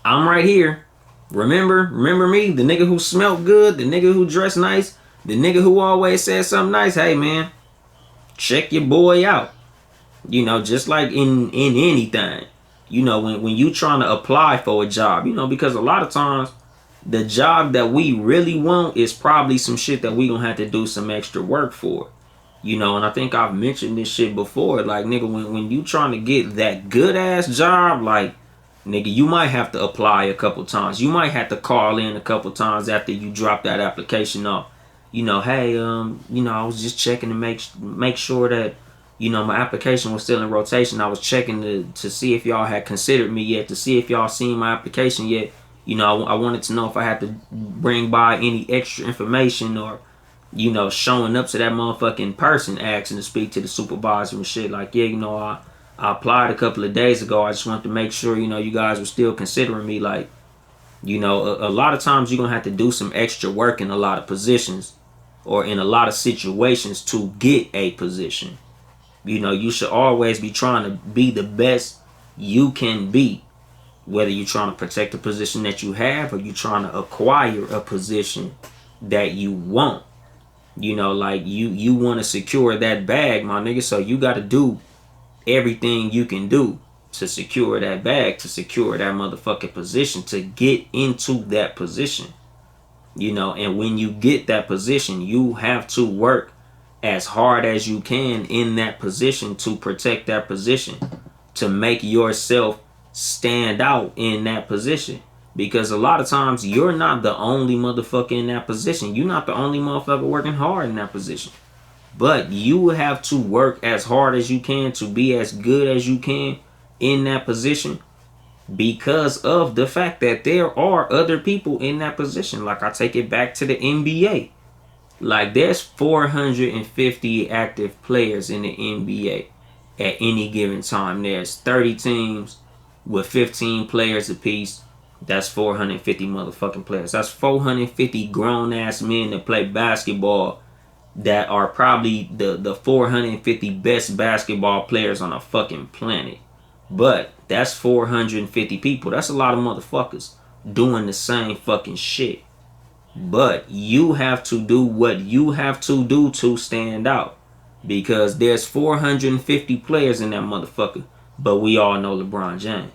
A: I'm right here. Remember me, the nigga who smelled good, the nigga who dressed nice, the nigga who always said something nice. Hey, man, check your boy out. You know, just like in anything. You know, when you trying to apply for a job, you know, because a lot of times the job that we really want is probably some shit that we gonna have to do some extra work for. You know, and I think I've mentioned this shit before. Like, nigga, when you trying to get that good ass job, like, nigga, you might have to apply a couple times. You might have to call in a couple times after you drop that application off. You know, hey, you know, I was just checking to make sure that, you know, my application was still in rotation. I was checking to see if y'all had considered me yet, to see if y'all seen my application yet. You know, I wanted to know if I had to bring by any extra information, or, you know, showing up to that motherfucking person asking to speak to the supervisor and shit. Like, yeah, you know, I applied a couple of days ago. I just wanted to make sure, you know, you guys were still considering me. Like, You know, a lot of times you're going to have to do some extra work in a lot of positions or in a lot of situations to get a position. You know, you should always be trying to be the best you can be. Whether you're trying to protect the position that you have or you're trying to acquire a position that you want. You know, like you want to secure that bag, my nigga. So you got to do everything you can do to secure that bag, to secure that motherfucking position, to get into that position. You know, and when you get that position, you have to work as hard as you can in that position to protect that position, to make yourself stand out in that position. Because a lot of times you're not the only motherfucker in that position. You're not the only motherfucker working hard in that position. But you have to work as hard as you can to be as good as you can in that position, because of the fact that there are other people in that position. Like, I take it back to the NBA. Like, there's 450 active players in the NBA at any given time. There's 30 teams with 15 players apiece. That's 450 motherfucking players. That's 450 grown-ass men that play basketball that are probably the 450 best basketball players on a fucking planet. But that's 450 people. That's a lot of motherfuckers doing the same fucking shit. But you have to do what you have to do to stand out. Because there's 450 players in that motherfucker. But we all know LeBron James.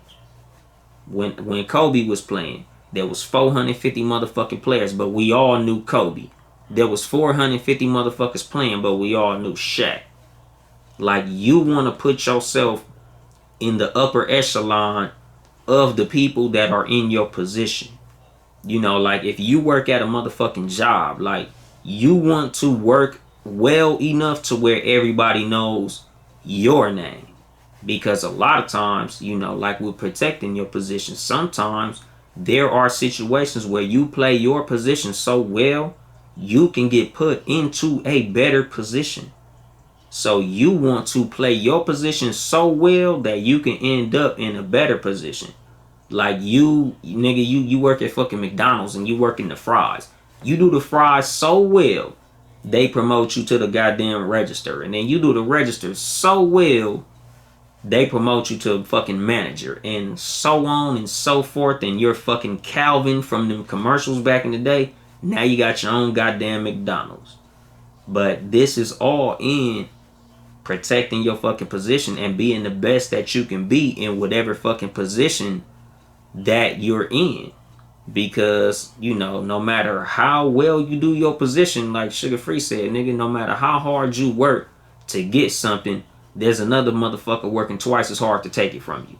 A: When Kobe was playing, there was 450 motherfucking players, but we all knew Kobe. There was 450 motherfuckers playing, but we all knew Shaq. Like, you want to put yourself in the upper echelon of the people that are in your position. You know, like, if you work at a motherfucking job, like, you want to work well enough to where everybody knows your name. Because a lot of times, you know, like with protecting your position, sometimes there are situations where you play your position so well, you can get put into a better position. So you want to play your position so well that you can end up in a better position. Like, you work at fucking McDonald's and you work in the fries. You do the fries so well, they promote you to the goddamn register. And then you do the register so well, they promote you to fucking manager, and so on and so forth. And you're fucking Calvin from them commercials back in the day. Now you got your own goddamn McDonald's. But this is all in protecting your fucking position and being the best that you can be in whatever fucking position that you're in. Because, you know, no matter how well you do your position, like Sugar Free said, nigga, no matter how hard you work to get something, there's another motherfucker working twice as hard to take it from you.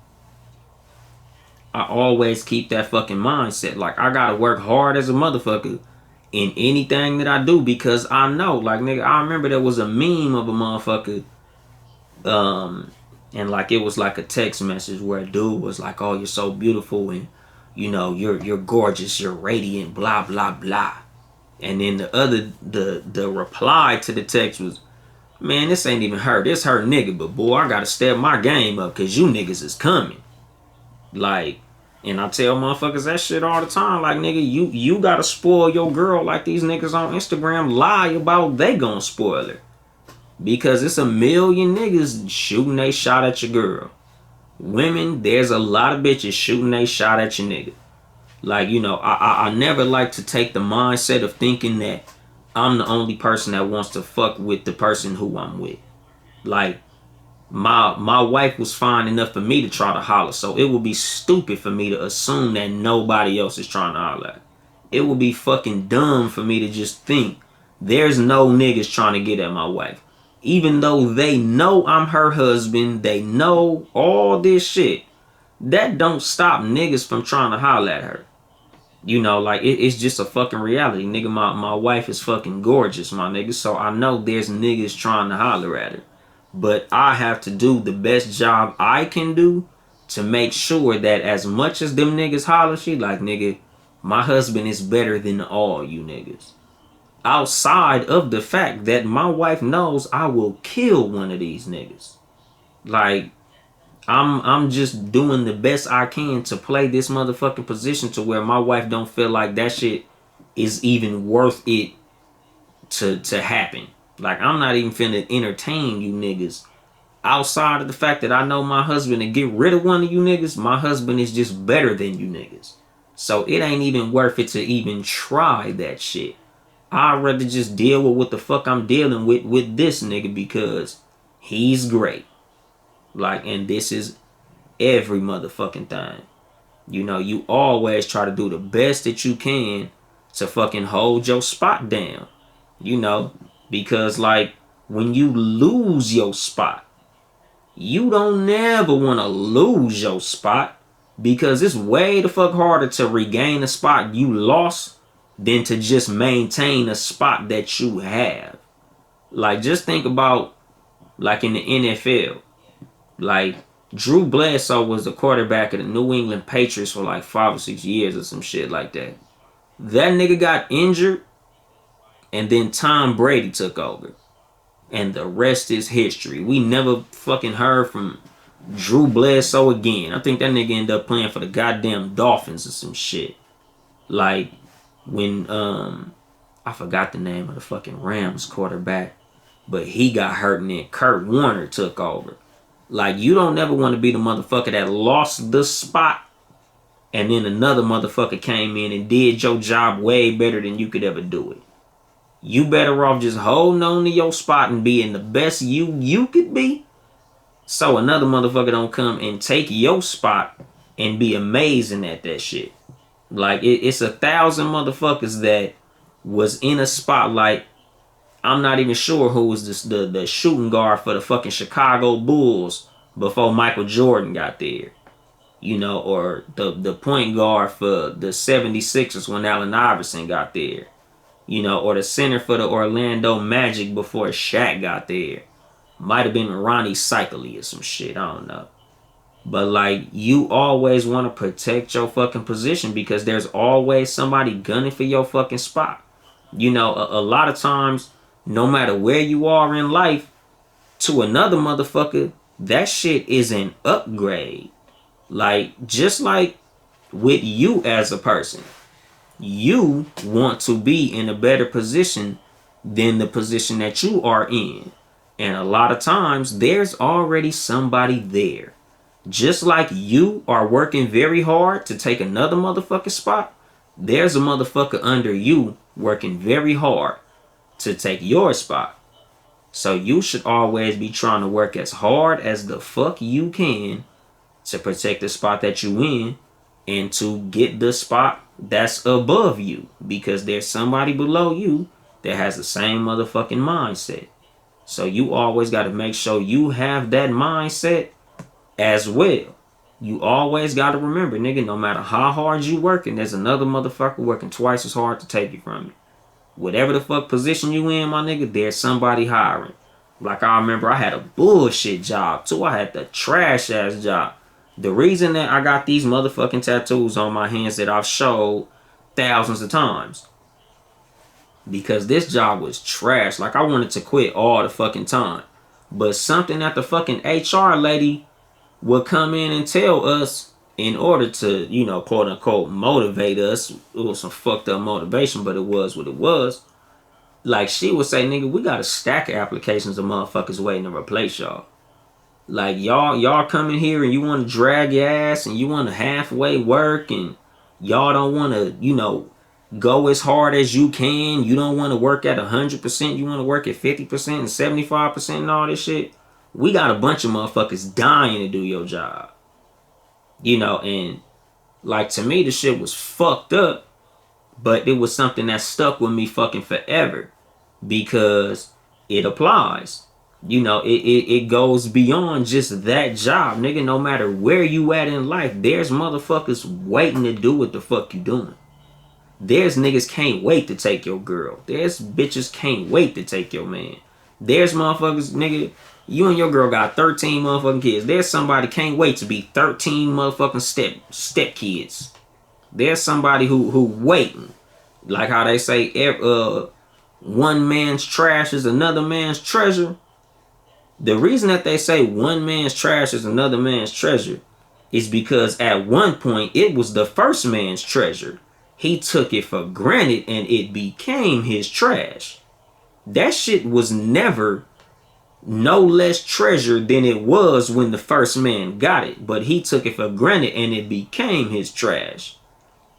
A: I always keep that fucking mindset. Like, I gotta work hard as a motherfucker in anything that I do, because I know, like, nigga, I remember there was a meme of a motherfucker, and like, it was like a text message where a dude was like, oh, you're so beautiful, and, you know, you're gorgeous, you're radiant, blah, blah, blah. And then the reply to the text was, man, this ain't even her. This her nigga, but boy, I gotta step my game up because you niggas is coming. Like, and I tell motherfuckers that shit all the time. Like, nigga, you gotta spoil your girl like these niggas on Instagram lie about they gonna spoil her. Because it's a million niggas shooting they shot at your girl. Women, there's a lot of bitches shooting they shot at your nigga. Like, you know, I never like to take the mindset of thinking that I'm the only person that wants to fuck with the person who I'm with. Like, my wife was fine enough for me to try to holler, so it would be stupid for me to assume that nobody else is trying to holler at. It would be fucking dumb for me to just think there's no niggas trying to get at my wife. Even though they know I'm her husband, they know all this shit. That don't stop niggas from trying to holler at her. You know, like, it's just a fucking reality. Nigga, my wife is fucking gorgeous, my nigga. So I know there's niggas trying to holler at her. But I have to do the best job I can do to make sure that as much as them niggas holler, she like, nigga, my husband is better than all you niggas. Outside of the fact that my wife knows I will kill one of these niggas. Like, I'm just doing the best I can to play this motherfucking position to where my wife don't feel like that shit is even worth it to happen. Like, I'm not even finna entertain you niggas. Outside of the fact that I know my husband, and get rid of one of you niggas, my husband is just better than you niggas. So it ain't even worth it to even try that shit. I'd rather just deal with what the fuck I'm dealing with this nigga, because he's great. Like, and this is every motherfucking thing. You know, you always try to do the best that you can to fucking hold your spot down. You know, because like, when you lose your spot, you don't never want to lose your spot, because it's way the fuck harder to regain a spot you lost than to just maintain a spot that you have. Like, just think about, like, in the NFL, like, Drew Bledsoe was the quarterback of the New England Patriots for like 5 or 6 years or some shit like that. That nigga got injured, and then Tom Brady took over. And the rest is history. We never fucking heard from Drew Bledsoe again. I think that nigga ended up playing for the goddamn Dolphins or some shit. Like, when, I forgot the name of the fucking Rams quarterback, but he got hurt and then Kurt Warner took over. Like, you don't never want to be the motherfucker that lost the spot and then another motherfucker came in and did your job way better than you could ever do it. You better off just holding on to your spot and being the best you could be, so another motherfucker don't come and take your spot and be amazing at that shit. Like, it's 1,000 motherfuckers that was in a spotlight. I'm not even sure who was the shooting guard for the fucking Chicago Bulls before Michael Jordan got there. You know, or the point guard for the 76ers when Allen Iverson got there. You know, or the center for the Orlando Magic before Shaq got there. Might have been Ronnie Cycli or some shit, I don't know. But like, you always want to protect your fucking position, because there's always somebody gunning for your fucking spot. You know, a lot of times, no matter where you are in life, to another motherfucker, that shit is an upgrade. Like, just like with you as a person, you want to be in a better position than the position that you are in. And a lot of times, there's already somebody there. Just like you are working very hard to take another motherfucking spot, there's a motherfucker under you working very hard to take your spot. So you should always be trying to work as hard as the fuck you can to protect the spot that you in, and to get the spot that's above you, because there's somebody below you that has the same motherfucking mindset. So you always got to make sure you have that mindset as well. You always got to remember, nigga, no matter how hard you working, there's another motherfucker working twice as hard to take it from you. Whatever the fuck position you in, my nigga, there's somebody hiring. Like, I remember I had a bullshit job too. I had the trash ass job. The reason that I got these motherfucking tattoos on my hands that I've showed thousands of times, because this job was trash. Like, I wanted to quit all the fucking time. But something that the fucking HR lady would come in and tell us in order to, you know, quote unquote, motivate us. It was some fucked up motivation, but it was what it was. Like, she would say, nigga, we got a stack of applications of motherfuckers waiting to replace y'all. Like, y'all come in here and you want to drag your ass and you want to halfway work, and y'all don't want to, you know, go as hard as you can. You don't want to work at 100%. You want to work at 50% and 75% and all this shit. We got a bunch of motherfuckers dying to do your job. You know, and like, to me, the shit was fucked up, but it was something that stuck with me fucking forever, because it applies. You know, it goes beyond just that job, nigga. No matter where you at in life, there's motherfuckers waiting to do what the fuck you doing. There's niggas can't wait to take your girl. There's bitches can't wait to take your man. There's motherfuckers, nigga, you and your girl got 13 motherfucking kids. There's somebody can't wait to be 13 motherfucking step kids. There's somebody who waiting. Like how they say, one man's trash is another man's treasure. The reason that they say one man's trash is another man's treasure is because at one point it was the first man's treasure. He took it for granted and it became his trash. That shit was never no less treasure than it was when the first man got it. But he took it for granted and it became his trash.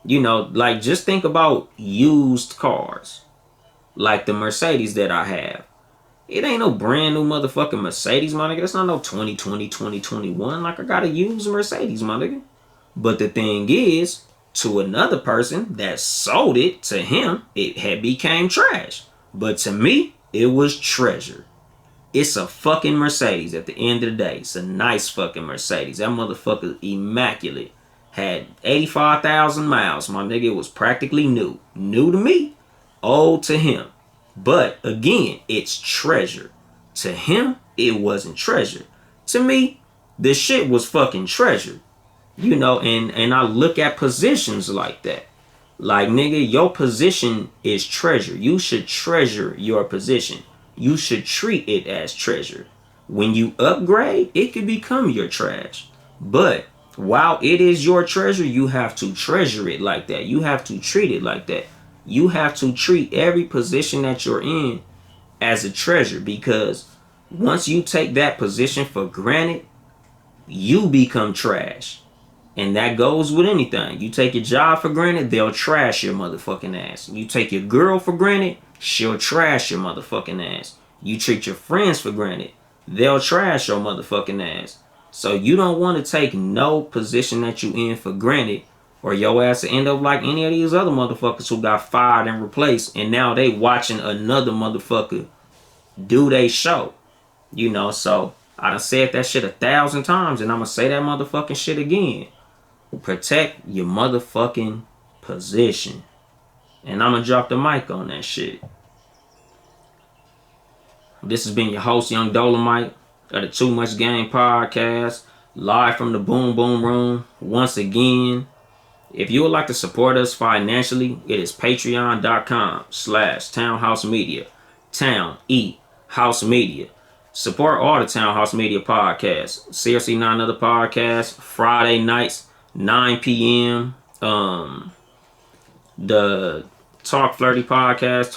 A: You know, like just think about used cars. Like the Mercedes that I have. It ain't no brand new motherfucking Mercedes, my nigga. That's not no 2020, 2021. Like I got a used Mercedes, my nigga. But the thing is, to another person that sold it, to him, it had became trash. But to me, it was treasure. It's a fucking Mercedes at the end of the day. It's a nice fucking Mercedes. That motherfucker immaculate. Had 85,000 miles, my nigga. It was practically new. New to me, old to him. But again, it's treasure. To him, it wasn't treasure. To me, this shit was fucking treasure. You know, and I look at positions like that. Like, nigga, your position is treasure. You should treasure your position. You should treat it as treasure. When you upgrade, it could become your trash. But while it is your treasure, you have to treasure it like that. You have to treat it like that. You have to treat every position that you're in as a treasure, because once you take that position for granted, you become trash. And that goes with anything. You take your job for granted, they'll trash your motherfucking ass. You take your girl for granted, she'll trash your motherfucking ass. You treat your friends for granted, they'll trash your motherfucking ass. So you don't want to take no position that you in for granted, or your ass to end up like any of these other motherfuckers who got fired and replaced, and now they watching another motherfucker do they show. You know, so I done said that shit 1,000 times, and I'm gonna say that motherfucking shit again. Protect your motherfucking position. And I'm gonna drop the mic on that shit. This has been your host, Yung Dolemite, of the Too Much Game podcast, live from the Boom Boom Room. Once again, if you would like to support us financially, it is patreon.com/Townhouse Media. Town E House Media. Support all the Townhouse Media podcasts. CRC 9 other podcasts. Friday nights, 9 p.m. The Talk Flirty podcast.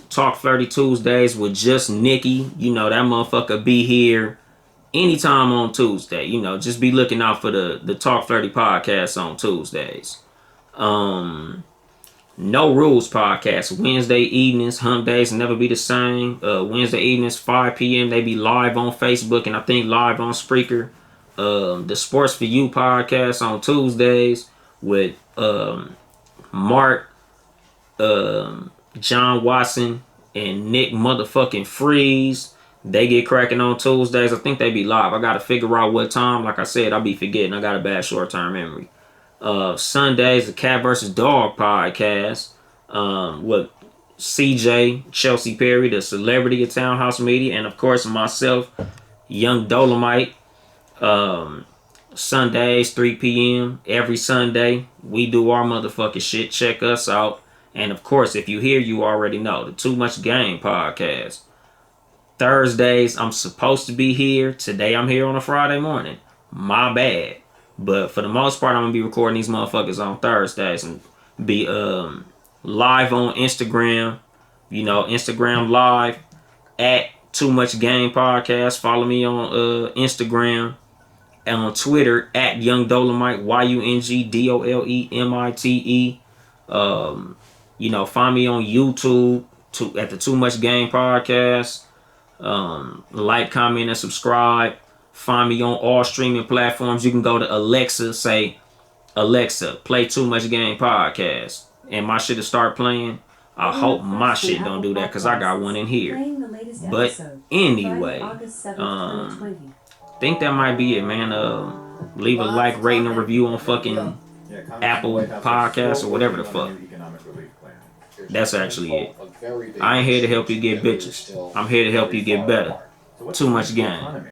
A: Talk Flirty Tuesdays with just Nikki. You know, that motherfucker be here anytime on Tuesday. You know, just be looking out for the Talk Flirty podcast on Tuesdays. No Rules podcast, Wednesday evenings. Hump days never be the same. Wednesday evenings, 5 p.m. They be live on Facebook and I think live on Spreaker. The Sports for You podcast on Tuesdays with Mark, John Watson, and Nick motherfucking Freeze. They get cracking on Tuesdays. I think they be live. I gotta figure out what time. Like I said, I be forgetting. I got a bad short-term memory. Sundays, the Cat vs. Dog podcast with CJ, Chelsea Perry, the celebrity of Townhouse Media, and of course myself, Yung Dolemite. Sundays, 3 p.m. every Sunday. We do our motherfucking shit. Check us out. And of course, if you hear, you already know, the Too Much Game podcast. Thursdays, I'm supposed to be here. Today, I'm here on a Friday morning. My bad. But for the most part, I'm going to be recording these motherfuckers on Thursdays and be live on Instagram. You know, Instagram live at Too Much Game Podcast. Follow me on Instagram. And on Twitter at Yung Dolemite, YungDolemite. You know, find me on YouTube at the Too Much Game Podcast. Like, comment, and subscribe. Find me on all streaming platforms. You can go to Alexa, say, Alexa, play Too Much Game Podcast. And my shit will start playing. I hope my shit don't do that because I got one in here. But anyway, think that might be it, man. Leave a like, rating, and review on fucking Apple Podcasts or whatever the fuck. That's actually it. I ain't here to help you get bitches. I'm here to help you get better. Too much game.